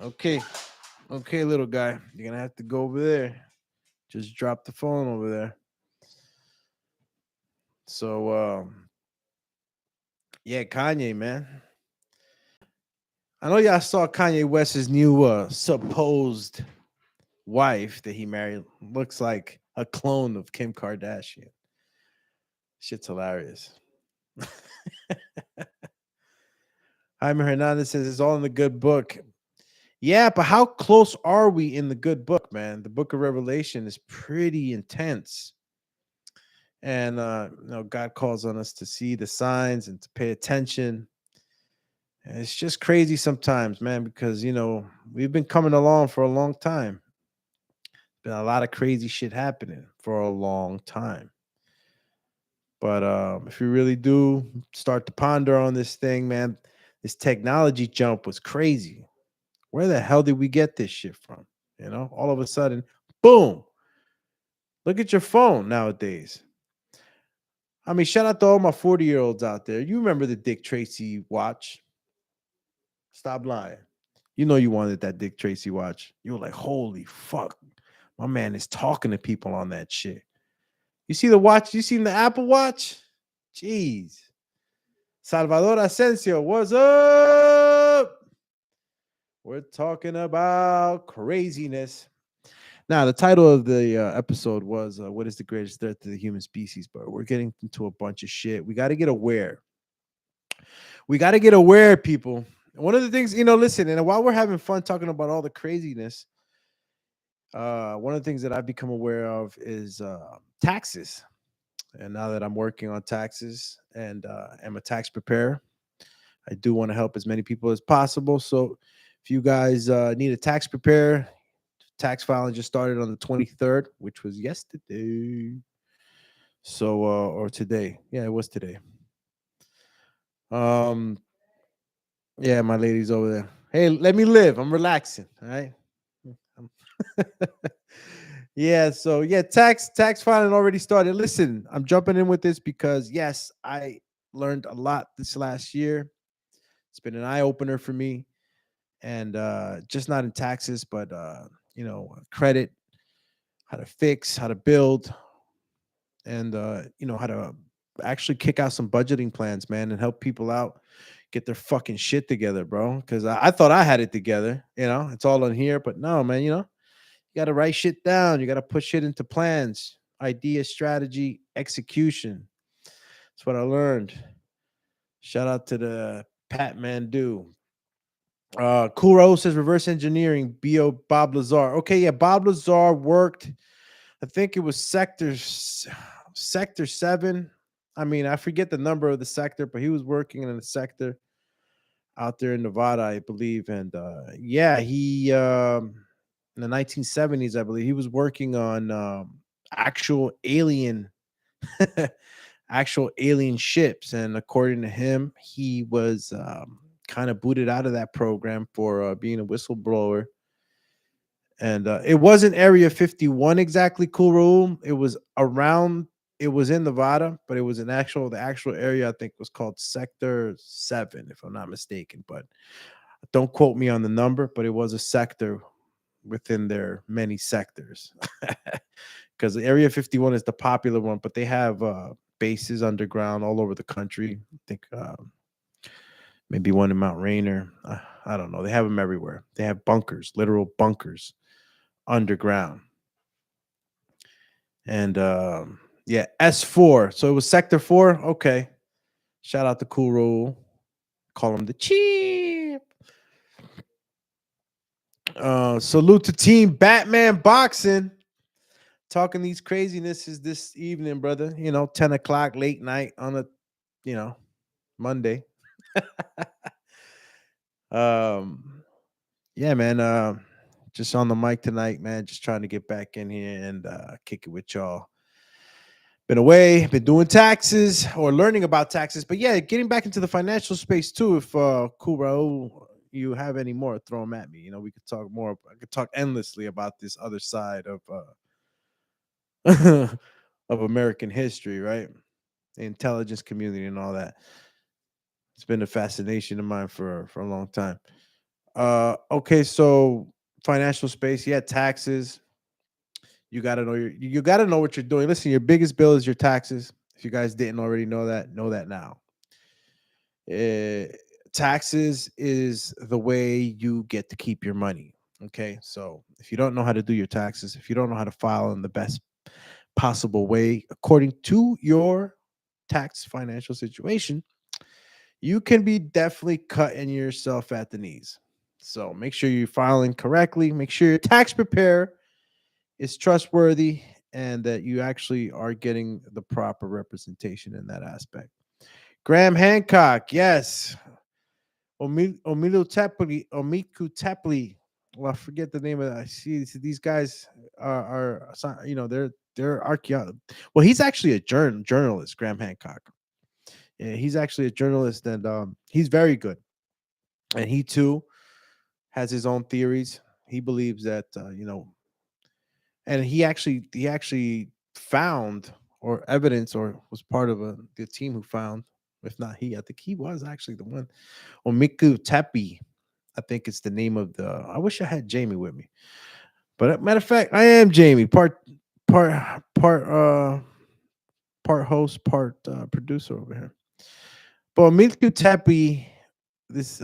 Okay. Okay, little guy. You're gonna have to go over there. Just drop the phone over there. So yeah, Kanye, man. I know y'all saw Kanye West's new supposed wife that he married. Looks like a clone of Kim Kardashian. Shit's hilarious. Jaime Hernandez says it's all in the good book. Yeah, but how close are we in the good book, man? The book of Revelation is pretty intense. And God calls on us to see the signs and to pay attention. And it's just crazy sometimes, man, because we've been coming along for a long time. Been a lot of crazy shit happening for a long time. But if you really do start to ponder on this thing, man, this technology jump was crazy. Where the hell did we get this shit from? All of a sudden, boom. Look at your phone nowadays. I mean, shout out to all my 40-year-olds out there. You remember the Dick Tracy watch? Stop lying. You know you wanted that Dick Tracy watch. You were like, holy fuck. My man is talking to people on that shit. You see the watch? You seen the Apple Watch? Jeez. Salvador Asensio, what's up? We're talking about craziness. Now, the title of the episode was What is the Greatest Threat to the Human Species? But we're getting into a bunch of shit. We got to get aware. People. One of the things, listen, and while we're having fun talking about all the craziness, one of the things that I've become aware of is taxes. And now that I'm working on taxes and am a tax preparer, I do want to help as many people as possible. So if you guys need a tax preparer, tax filing just started on the 23rd, which was yesterday. So, or today. Yeah, it was today. Yeah, my lady's over there. Hey, let me live. I'm relaxing. All right. Yeah, so yeah, tax filing already started. Listen, I'm jumping in with this because yes, I learned a lot this last year. It's been an eye opener for me, and just not in taxes, but credit, how to fix, how to build, and how to actually kick out some budgeting plans, man, and help people out get their fucking shit together, bro. Because I thought I had it together. It's all on here, but no, man. You got to write shit down. You got to put shit into plans, idea, strategy, execution. That's what I learned. Shout out to the Pat Mandu. Cool Rose says reverse engineering. Bo Bob Lazar. Okay, yeah, Bob Lazar worked. I think it was sector 7. I mean, I forget the number of the sector, but he was working in a sector out there in Nevada, I believe. And yeah, he in the 1970s, I believe, he was working on actual alien actual alien ships. And according to him, he was kind of booted out of that program for being a whistleblower. And it wasn't Area 51 exactly, Cool Rule. It was around. It was in Nevada, but it was the actual area. I think was called Sector 7, if I'm not mistaken. But don't quote me on the number. But it was a sector within their many sectors, because Area 51 is the popular one. But they have bases underground all over the country. I think maybe one in Mount Rainier. I don't know. They have them everywhere. They have bunkers, literal bunkers underground. And yeah, S4. So it was Sector 4. Okay. Shout out to Cool Rule. Call him the Chief. Salute to Team Batman Boxing. Talking these crazinesses this evening, brother. 10 o'clock, late night on a, you know, Monday. um, yeah, man. Just on the mic tonight, man. Just trying to get back in here and kick it with y'all. Been away, been doing taxes or learning about taxes. But yeah, getting back into the financial space too. If Cool Raul, you have any more, throw them at me. We could talk more. I could talk endlessly about this other side of of American history, right? The intelligence community and all that. It's been a fascination of mine for a long time. Okay, so financial space, yeah, taxes. You gotta you gotta know what you're doing. Listen, your biggest bill is your taxes. If you guys didn't already know that now. Uh, Taxes is the way you get to keep your money. Okay, so if you don't know how to do your taxes, if you don't know how to file in the best possible way according to your tax financial situation, you can be definitely cutting yourself at the knees. So make sure you're filing correctly. Make sure your tax preparer is trustworthy and that you actually are getting the proper representation in that aspect. Graham Hancock, yes. Omiku Tepli. Well, I forget the name of that. I see these guys they're archaeologists. Well, he's actually a journalist, Graham Hancock. Yeah, he's actually a journalist, and he's very good. And he too has his own theories. He believes that and he actually found or evidence or was part of the team who found, if not he, I think he was actually the one. Omiku Tepi, I think it's the name of the. I wish I had Jamie with me, but matter of fact, I am Jamie, part part uh part host, part producer over here. But Omiku Tepi, this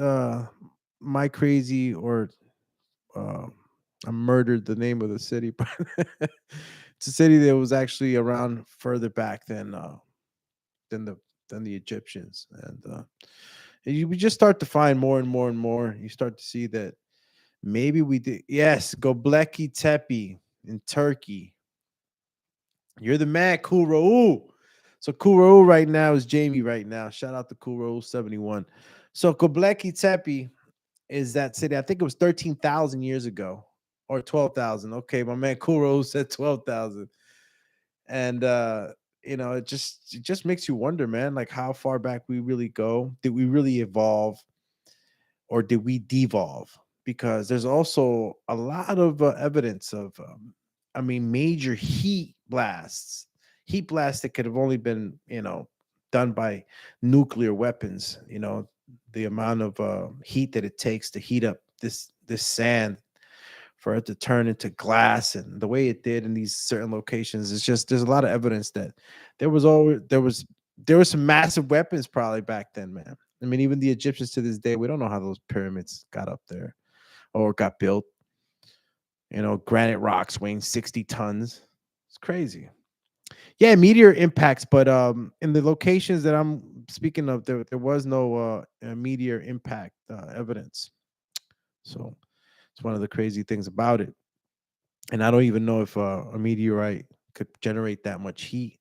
my crazy or uh, I murdered the name of the city, but it's a city that was actually around further back than the than the Egyptians, and we just start to find more and more and more. You start to see that maybe we did. Yes, Göbekli Tepe in Turkey. You're the man, Cool Raul. So Cool Raul right now is Jamie right now. Shout out to Cool Raul 71. So Göbekli Tepe is that city. I think it was 13,000 years ago or 12,000. Okay, my man Cool Raul said 12,000. And it just makes you wonder, man, like how far back we really go. Did we really evolve or did we devolve? Because there's also a lot of evidence of, I mean, major heat blasts that could have only been, done by nuclear weapons. The amount of heat that it takes to heat up this sand for it to turn into glass and the way it did in these certain locations is just there's a lot of evidence that there was some massive weapons probably back then, man. I mean, even the Egyptians to this day, we don't know how those pyramids got up there or got built. Granite rocks weighing 60 tons. It's crazy. Yeah, meteor impacts, but in the locations that I'm speaking of, there was no meteor impact evidence. So it's one of the crazy things about it. And I don't even know if a meteorite could generate that much heat.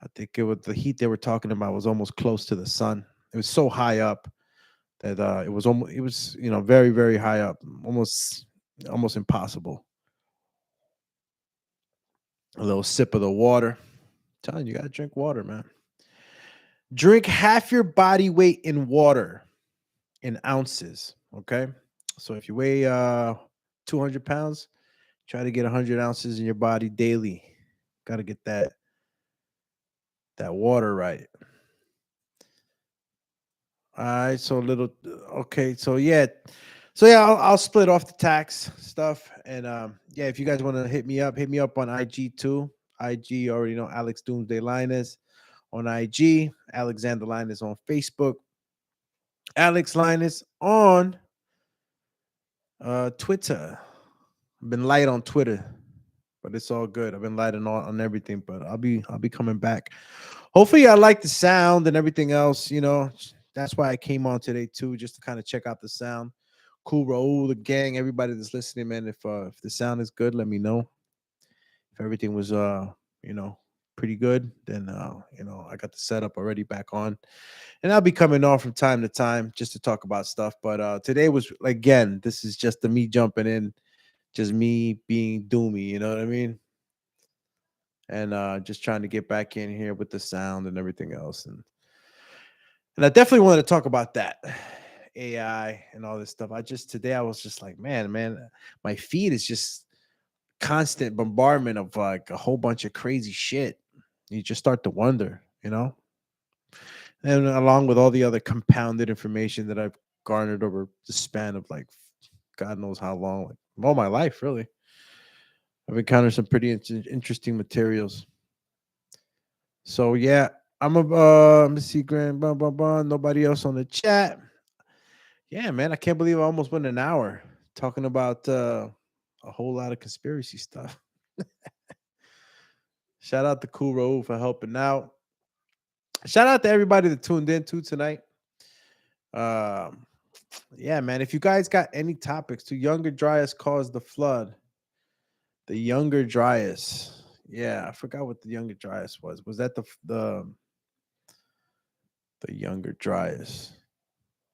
I think it was the heat they were talking about was almost close to the sun. It was so high up that it was very very high up, almost impossible. A little sip of the water. Telling you, you gotta drink water, man. Drink half your body weight in water in ounces. Okay, so if you weigh 200 pounds, try to get 100 ounces in your body daily. Got to get that water right. All right, so a little okay, so yeah, I'll split off the tax stuff, and yeah, if you guys want to hit me up on IG too. IG, you already know Alex Doomsday Linus on IG, Alexander Linus on Facebook, Alex Linus on Twitter. I've been light on Twitter, but it's all good. I've been lighting on everything, but I'll be coming back. Hopefully, I like the sound and everything else. That's why I came on today too, just to kind of check out the sound. Cool, Raul, the gang, everybody that's listening, man. If the sound is good, let me know. If everything was you know pretty good, then I got the setup already back on, and I'll be coming on from time to time just to talk about stuff. But today was again, this is just the me jumping in, just me being doomy. You know what I mean? And just trying to get back in here with the sound and everything else, and I definitely wanted to talk about that AI and all this stuff. Today I was just like, man, my feed is just constant bombardment of like a whole bunch of crazy shit. You just start to wonder. And along with all the other compounded information that I've garnered over the span of like God knows how long, like all my life, really. I've encountered some pretty interesting materials. So yeah, I'm a let me see, Grand, blah, blah, blah, nobody else on the chat. Yeah, man, I can't believe I almost went an hour talking about a whole lot of conspiracy stuff. Shout out to Cool Road for helping out. Shout out to everybody that tuned in too tonight. Um, yeah, man. If you guys got any topics, to Younger Dryas caused the flood. The Younger Dryas. Yeah, I forgot what the Younger Dryas was. Was that the Younger Dryas?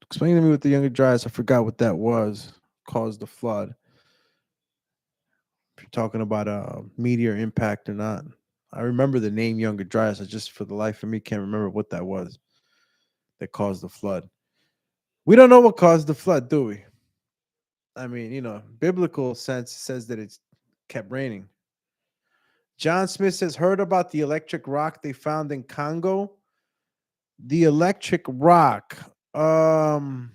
Explain to me what the Younger Dryas. I forgot what that was. Caused the flood. If you're talking about a meteor impact or not. I remember the name Younger Dryas. I just, for the life of me, can't remember what that was that caused the flood. We don't know what caused the flood, do we? I mean, biblical sense says that it's kept raining. John Smith says, heard about the electric rock they found in Congo? The electric rock. The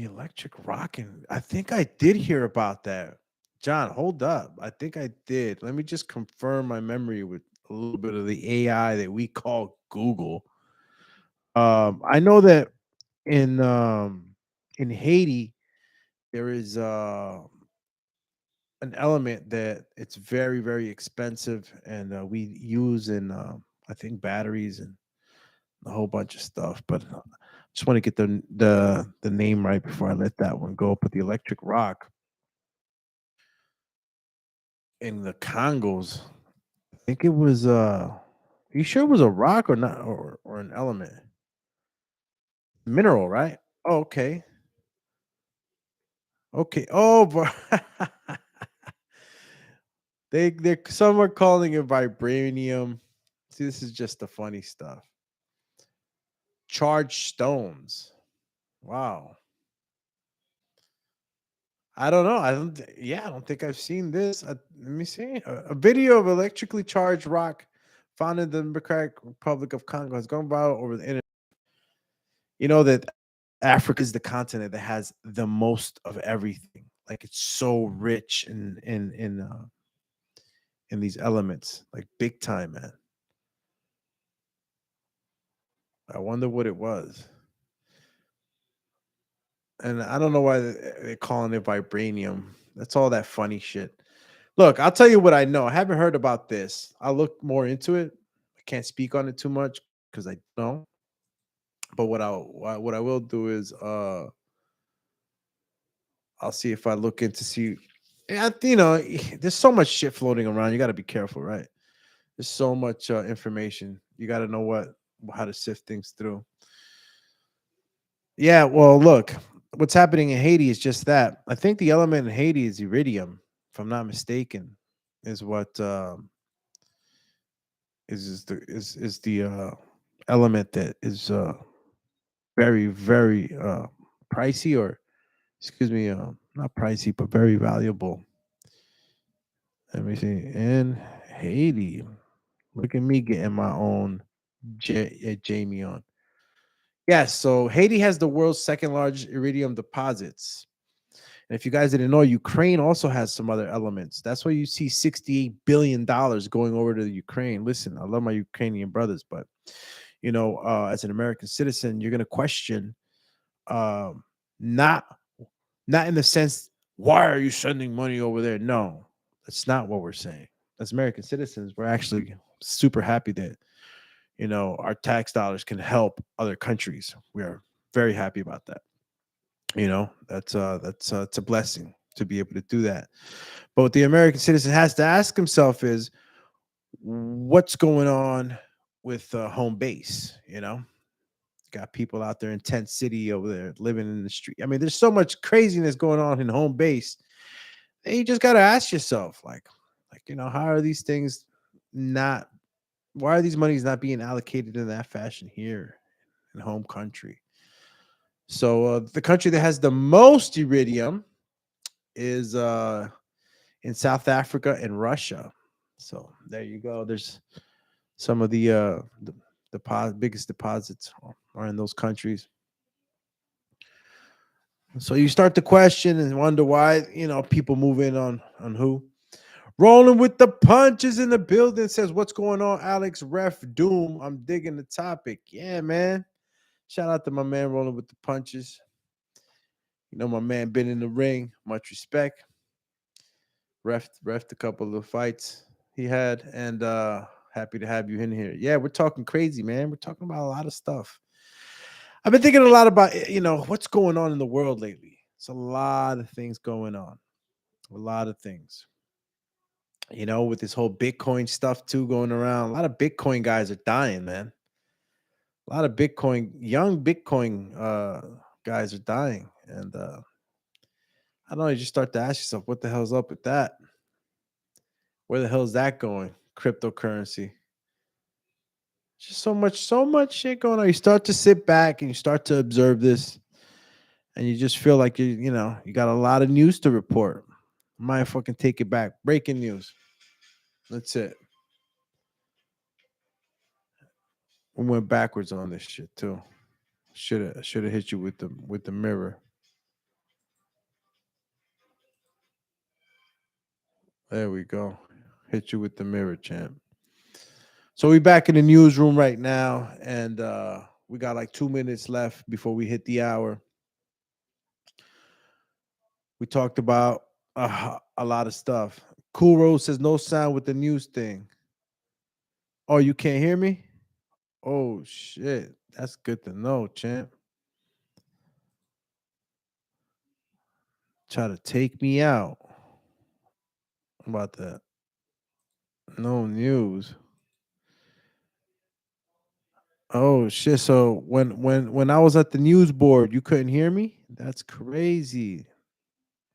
electric rock, and I think I did hear about that. John, hold up. I think I did. Let me just confirm my memory with a little bit of the AI that we call Google. I know that in Haiti there is an element that it's very very expensive, and we use in I think batteries and a whole bunch of stuff. But just want to get the name right before I let that one go. But the electric rock in the Congos, I think it was you sure it was a rock or not, or an element? Mineral, right? Oh, okay. Okay. Oh, they some are calling it vibranium. See, this is just the funny stuff. Charged stones. Wow. I don't know. Yeah, I don't think I've seen this. Let me see. A video of electrically charged rock found in the Democratic Republic of Congo has gone viral over the internet. You know that Africa is the continent that has the most of everything. Like it's so rich in these elements, like big time, man. I wonder what it was. And I don't know why they're calling it vibranium. That's all that funny shit. Look, I'll tell you what I know. I haven't heard about this. I'll look more into it. I can't speak on it too much because I don't. But what I will do is I'll see if I look into see. Yeah, there's so much shit floating around. You got to be careful, right? There's so much information. You got to know how to sift things through. Yeah, well, look, what's happening in Haiti is just that. I think the element in Haiti is iridium, if I'm not mistaken, is what is the element that is very very pricey, or excuse me, not pricey but very valuable. Let me see. In Haiti, look at me getting my own Jamie on. Yes, so Haiti has the world's second largest iridium deposits. And if you guys didn't know, Ukraine also has some other elements. That's why you see $68 billion going over to Ukraine. Listen, I love my Ukrainian brothers, but as an American citizen, you're gonna question, um, not not in the sense, why are you sending money over there? No, that's not what we're saying. As American citizens, we're actually super happy that our tax dollars can help other countries. We are very happy about that. That's it's a blessing to be able to do that. But what the American citizen has to ask himself is, what's going on with home base? Got people out there in tent city over there living in the street. I mean, there's so much craziness going on in home base. And you just got to ask yourself, how are these things not? Why are these monies not being allocated in that fashion here in home country? So the country that has the most iridium is in South Africa and Russia. So there you go. There's some of the biggest deposits are in those countries. So you start to question and wonder why people move in on who. Rolling with the punches in the building says, "What's going on, Alex Ref Doom? I'm digging the topic." Yeah, man. Shout out to my man rolling with the punches. My man been in the ring. Much respect. Ref a couple of fights he had, and happy to have you in here. Yeah, we're talking crazy, man. We're talking about a lot of stuff. I've been thinking a lot about what's going on in the world lately. It's a lot of things going on. A lot of things. With this whole Bitcoin stuff too going around. A lot of Bitcoin guys are dying, man. A lot of young Bitcoin guys are dying. And I don't know, you just start to ask yourself, what the hell's up with that? Where the hell is that going? Cryptocurrency. Just so much shit going on. You start to sit back and you start to observe this, and you just feel like you got a lot of news to report. Might fucking take it back. Breaking news. That's it. We went backwards on this shit too. Should have hit you with the mirror. There we go. Hit you with the mirror, champ. So we back in the newsroom right now, and we got like 2 minutes left before we hit the hour. We talked about a lot of stuff. Cool Rose says no sound with the news thing. Oh, you can't hear me? Oh shit. That's good to know, champ. Try to take me out. How about that? No news. Oh shit. So when I was at the news board, you couldn't hear me? That's crazy.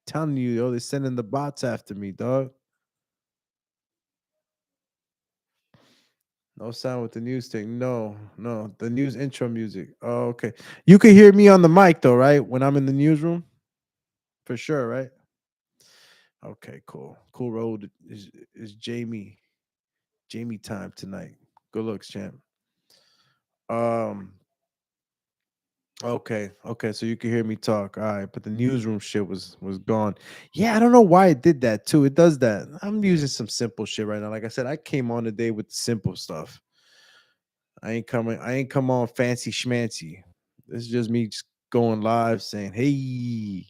Telling you, yo, they're sending the bots after me, dog. No sound with the news thing. No, no, the news intro music. Oh, okay. You can hear me on the mic though, right? When I'm in the newsroom, for sure, right? Okay, cool. Cool road is Jamie time tonight. Good looks, champ. Um. Okay. Okay. So you can hear me talk. All right. But the newsroom shit was gone. Yeah, I don't know why it did that too. It does that. I'm using some simple shit right now. Like I said, I came on today with the simple stuff. I ain't come on fancy schmancy. This is just me just going live saying, hey.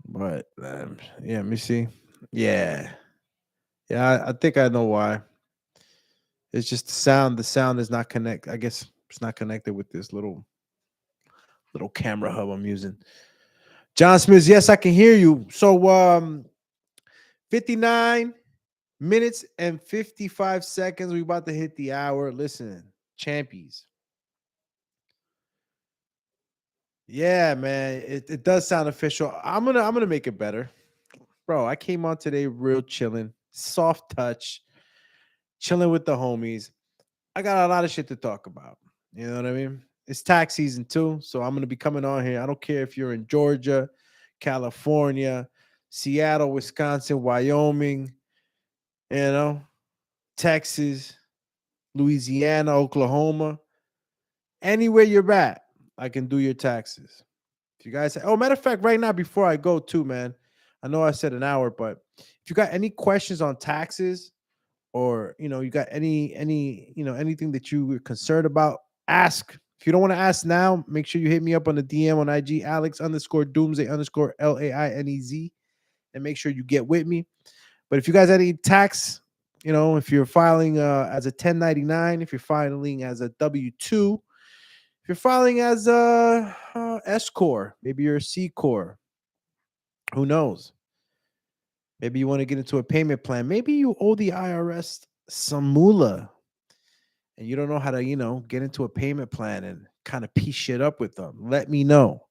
But yeah, let me see. Yeah. Yeah, I think I know why. It's just the sound. The sound is not connect. I guess it's not connected with this little camera hub I'm using. John Smith, yes, I can hear you. So 59 minutes and 55 seconds. We about to hit the hour. Listen, champions. Yeah, man. It does sound official. I'm gonna make it better. Bro, I came on today real chilling, soft touch, chilling with the homies. I got a lot of shit to talk about. You know what I mean? It's tax season too, so I'm gonna be coming on here. I don't care if you're in Georgia, California, Seattle, Wisconsin, Wyoming, you know, Texas, Louisiana, Oklahoma, anywhere you're at, I can do your taxes. If you guys, oh, matter of fact, right now before I go too, man, I know I said an hour, but if you got any questions on taxes, or you got any anything that you were concerned about, ask. If you don't want to ask now, make sure you hit me up on the DM on IG, Alex underscore Doomsday underscore LAINEZ, and make sure you get with me. But if you guys have any tax, if you're filing as a 1099, if you're filing as a W-2, if you're filing as a S corp, maybe you're a C corp, who knows? Maybe you want to get into a payment plan. Maybe you owe the IRS some moolah and you don't know how to, get into a payment plan and kind of piece shit up with them. Let me know.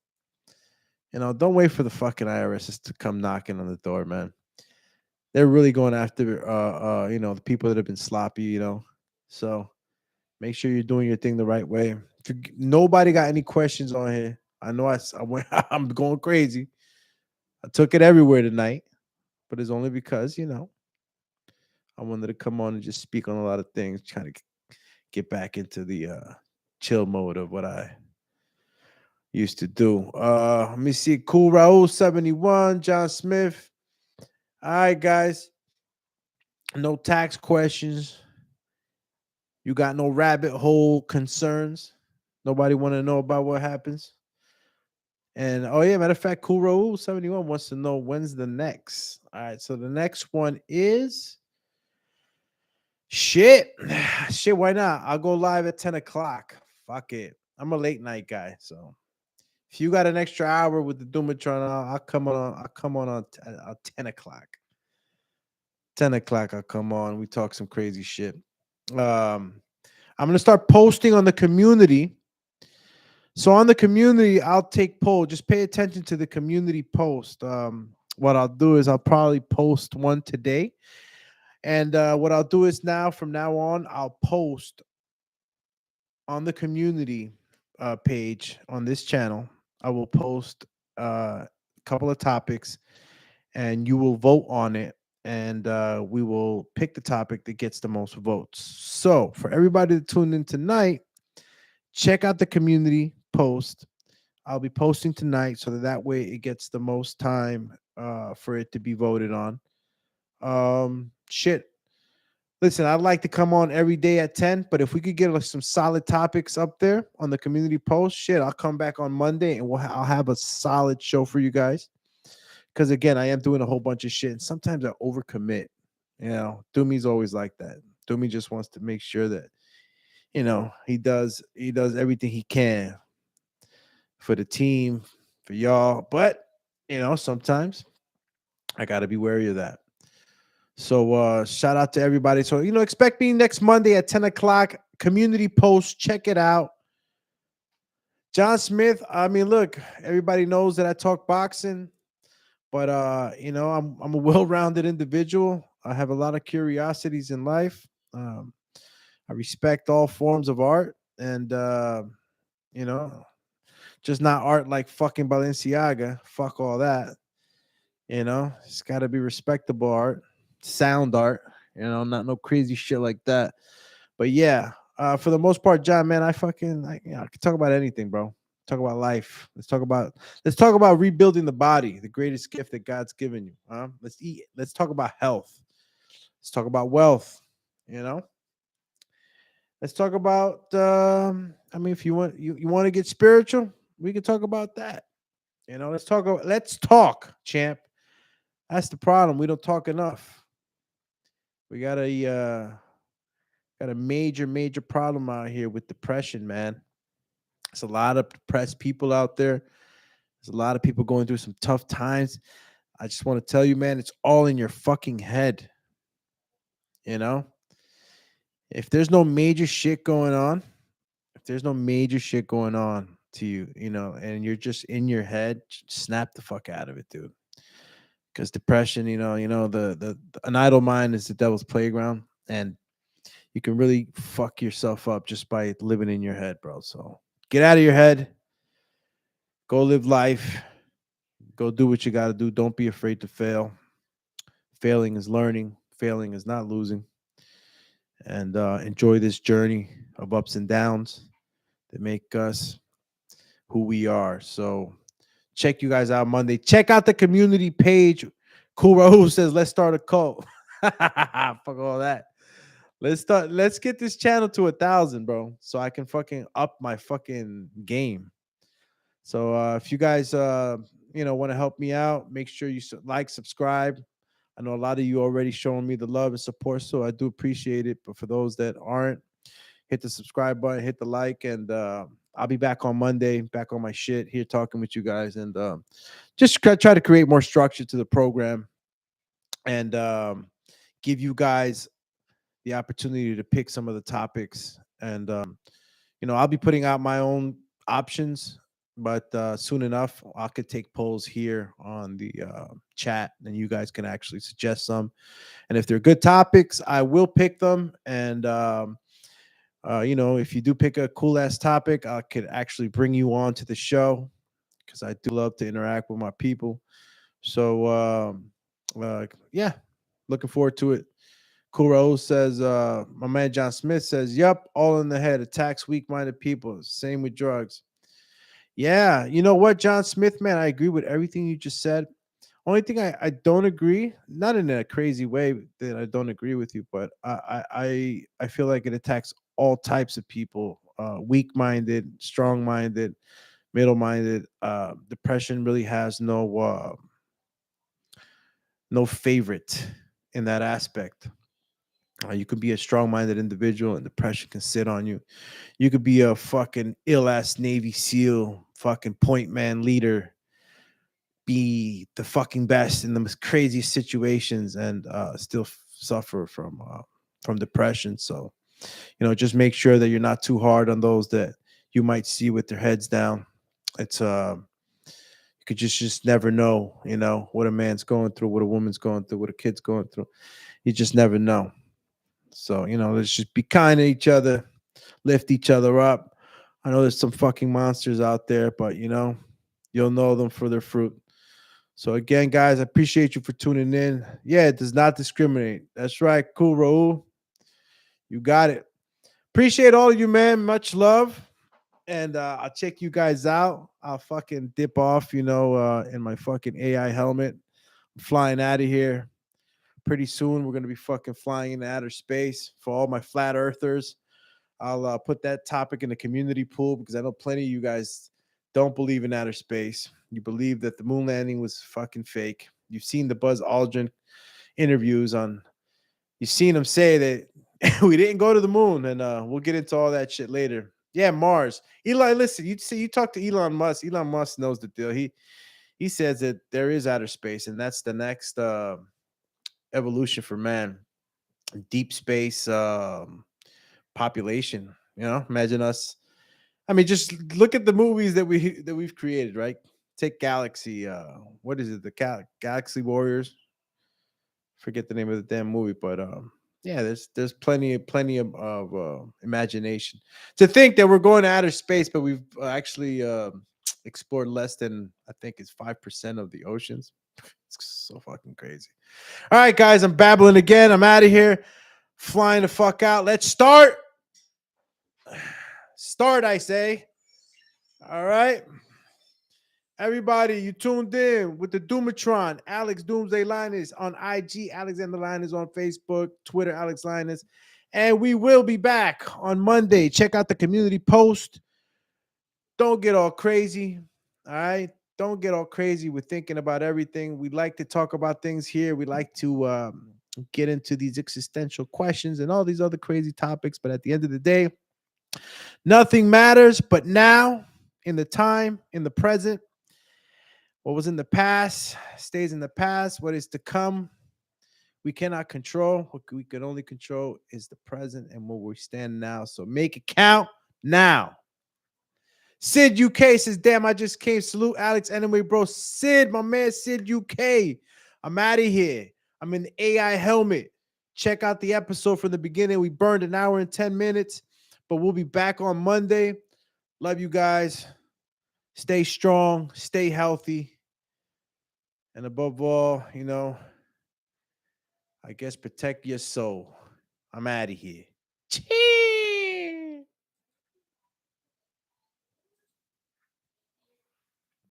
Don't wait for the fucking IRS to come knocking on the door, man. They're really going after, the people that have been sloppy, So make sure you're doing your thing the right way. Nobody got any questions on here. I know I went, I'm going crazy. I took it everywhere tonight, but it's only because, I wanted to come on and just speak on a lot of things, trying to get back into the chill mode of what I used to do. Let me see. Cool Raul 71, John Smith. All right, guys. No tax questions. You got no rabbit hole concerns. Nobody want to know about what happens. And oh yeah, matter of fact, Cool Raul 71 wants to know when's the next. All right, so the next one is shit. Shit, why not? I'll go live at 10 o'clock. Fuck it. I'm a late night guy, so if you got an extra hour with the Doomatron, I'll come on. I'll come on 10 o'clock. 10 o'clock, I'll come on. We talk some crazy shit. I'm gonna start posting on the community. So on the community, I'll take poll. Just pay attention to the community post. What I'll do is I'll probably post one today, and what I'll do is from now on, I'll post on the community page on this channel. I will post a couple of topics, and you will vote on it, and we will pick the topic that gets the most votes. So for everybody to tune in tonight, check out the community post. I'll be posting tonight so that way it gets the most time for it to be voted on. Shit. Listen, I'd like to come on every day at 10, but if we could get some solid topics up there on the community post, shit, I'll come back on Monday and I'll have a solid show for you guys. Because again, I am doing a whole bunch of shit, and sometimes I overcommit. Doomy's always like that. Doomy just wants to make sure that he does everything he can for the team, for y'all. But sometimes I gotta be wary of that. So shout out to everybody. So expect me next Monday at 10 o'clock. Community post, check it out. John Smith. I mean, look, everybody knows that I talk boxing. But I'm a well-rounded individual. I have a lot of curiosities in life. I respect all forms of art, and you know, just not art like fucking Balenciaga. Fuck all that. It's got to be respectable art, sound art. Not no crazy shit like that. But yeah, for the most part, John, man, I can talk about anything, bro. Talk about life. Let's talk about rebuilding the body, the greatest gift that God's given you. Let's eat. Let's talk about health. Let's talk about wealth. You know. Let's talk about. I mean, if you want to get spiritual, we can talk about that. Let's talk. Champ. That's the problem. We don't talk enough. We got a major problem out here with depression, man. There's a lot of depressed people out there. There's a lot of people going through some tough times. I just want to tell you, man, it's all in your fucking head. You know, if there's no major shit going on, if there's no major shit going on to you, and you're just in your head, snap the fuck out of it, dude. Because depression, an idle mind is the devil's playground, and you can really fuck yourself up just by living in your head, bro. So get out of your head, go live life, go do what you got to do. Don't be afraid to fail. Failing is learning. Failing is not losing. And enjoy this journey of ups and downs that make us who we are. So check you guys out Monday. Check out the community page. Cool Rahul says, let's start a cult. Fuck all that. Let's get this channel to 1,000, bro. So I can fucking up my fucking game. So if you guys want to help me out, make sure you like, subscribe. I know a lot of you already showing me the love and support, so I do appreciate it. But for those that aren't, hit the subscribe button, hit the like, and I'll be back on Monday, back on my shit here talking with you guys, and just try to create more structure to the program and give you guys the opportunity to pick some of the topics. And I'll be putting out my own options, but soon enough I could take polls here on the chat, and you guys can actually suggest some. And if they're good topics, I will pick them. And if you do pick a cool ass topic, I could actually bring you on to the show because I do love to interact with my people. So yeah, looking forward to it. Kuro says, my man John Smith says, yup, all in the head, attacks weak-minded people. Same with drugs. Yeah, you know what, John Smith, man, I agree with everything you just said. Only thing I don't agree, not in a crazy way that I don't agree with you, but I feel like it attacks all types of people, weak-minded, strong-minded, middle-minded. Depression really has no favorite in that aspect. You could be a strong-minded individual, and depression can sit on you. You could be a fucking ill-ass Navy SEAL, fucking point man leader, be the fucking best in the most craziest situations, and still suffer from depression. So, just make sure that you're not too hard on those that you might see with their heads down. It's you could just never know, what a man's going through, what a woman's going through, what a kid's going through. You just never know. So, let's just be kind to each other, lift each other up. I know there's some fucking monsters out there, but you'll know them for their fruit. So again, guys, I appreciate you for tuning in. Yeah, it does not discriminate. That's right. Cool, Raul. You got it. Appreciate all of you, man. Much love. And I'll check you guys out. I'll fucking dip off, in my fucking AI helmet. I'm flying out of here. Pretty soon, we're going to be fucking flying into outer space. For all my flat earthers, I'll put that topic in the community pool because I know plenty of you guys don't believe in outer space. You believe that the moon landing was fucking fake. You've seen the Buzz Aldrin interviews on. You've seen him say that we didn't go to the moon, and we'll get into all that shit later. Yeah, Mars. Elon, listen, you talk to Elon Musk. Elon Musk knows the deal. He says that there is outer space, and that's the next evolution for man. Deep space population. Imagine us. I mean, just look at the movies that we've created, right? Take Galaxy. What is it? The Galaxy Warriors. Forget the name of the damn movie, but yeah, there's plenty of imagination to think that we're going to outer space, but we've actually explored less than I think it's 5% of the oceans. It's so fucking crazy. All right, guys, I'm babbling again. I'm out of here, flying the fuck out. Let's start. Start, I say. All right. Everybody, you tuned in with the Doomatron. Alex Doomsday Linus on IG, Alexander Linus on Facebook, Twitter, Alex Linus. And we will be back on Monday. Check out the community post. Don't get all crazy. All right. don't get all crazy with thinking about everything. We like to talk about things here. We like to get into these existential questions and all these other crazy topics. But at the end of the day, nothing matters but now, in the time, in the present. What was in the past stays in the past. What is to come, we cannot control. What we can only control is the present and where we stand now. So make it count now. Sid UK says, damn, I just came. Salute Alex. Anyway, bro. Sid, my man, Sid UK. I'm out of here. I'm in the AI helmet. Check out the episode from the beginning. We burned an hour and 10 minutes, but we'll be back on Monday. Love you guys. Stay strong, stay healthy. And above all, I guess protect your soul. I'm out of here. Cheers.